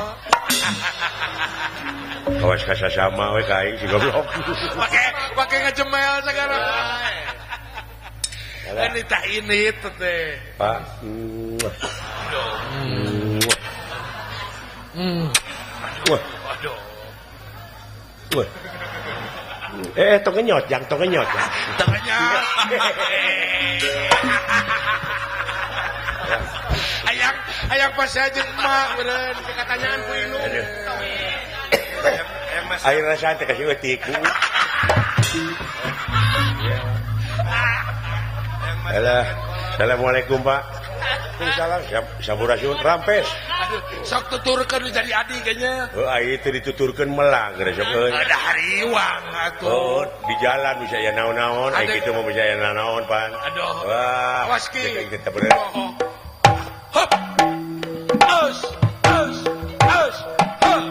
Speaker 1: Kawas kasasama we ka aing si goblok.
Speaker 2: Pake ngejemel sekarang. Kan ditah ini itu teh.
Speaker 1: Pak. Wah.
Speaker 2: Aduh.
Speaker 1: Wah. Tong ngenyot jang, tong ngenyot.
Speaker 2: Tengahnya. Ayang pas aja emak beren.
Speaker 5: Katanyaan ku inung.
Speaker 1: Air rasa teh kasih tiku. Alah. Assalamualaikum Pak. Waalaikumsalam. Sampurasun rampes.
Speaker 2: Aduh, sok tuturkeun jadi adi kayaknya.
Speaker 1: Ai teu dituturkeun melang geus sok euy.
Speaker 2: Ada hariwang atuh.
Speaker 1: Oh, di jalan bisa ya naon-naon, ai kitu mah bisa ya naon pan.
Speaker 2: Aduh.
Speaker 1: Wah,
Speaker 2: Awas ki.
Speaker 1: kita bener.
Speaker 2: Hop. Aus. Aus. Aus. Hop.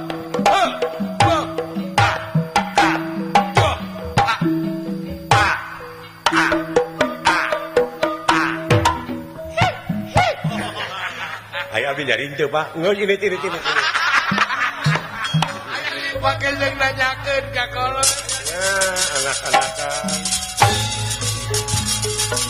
Speaker 2: Hop. Hop.
Speaker 1: Ayo abdi nyariin teu, Pak. Ngeus ini.
Speaker 2: Pakai yang nanyakeun ka kolot.
Speaker 1: Nah, anak-anakan.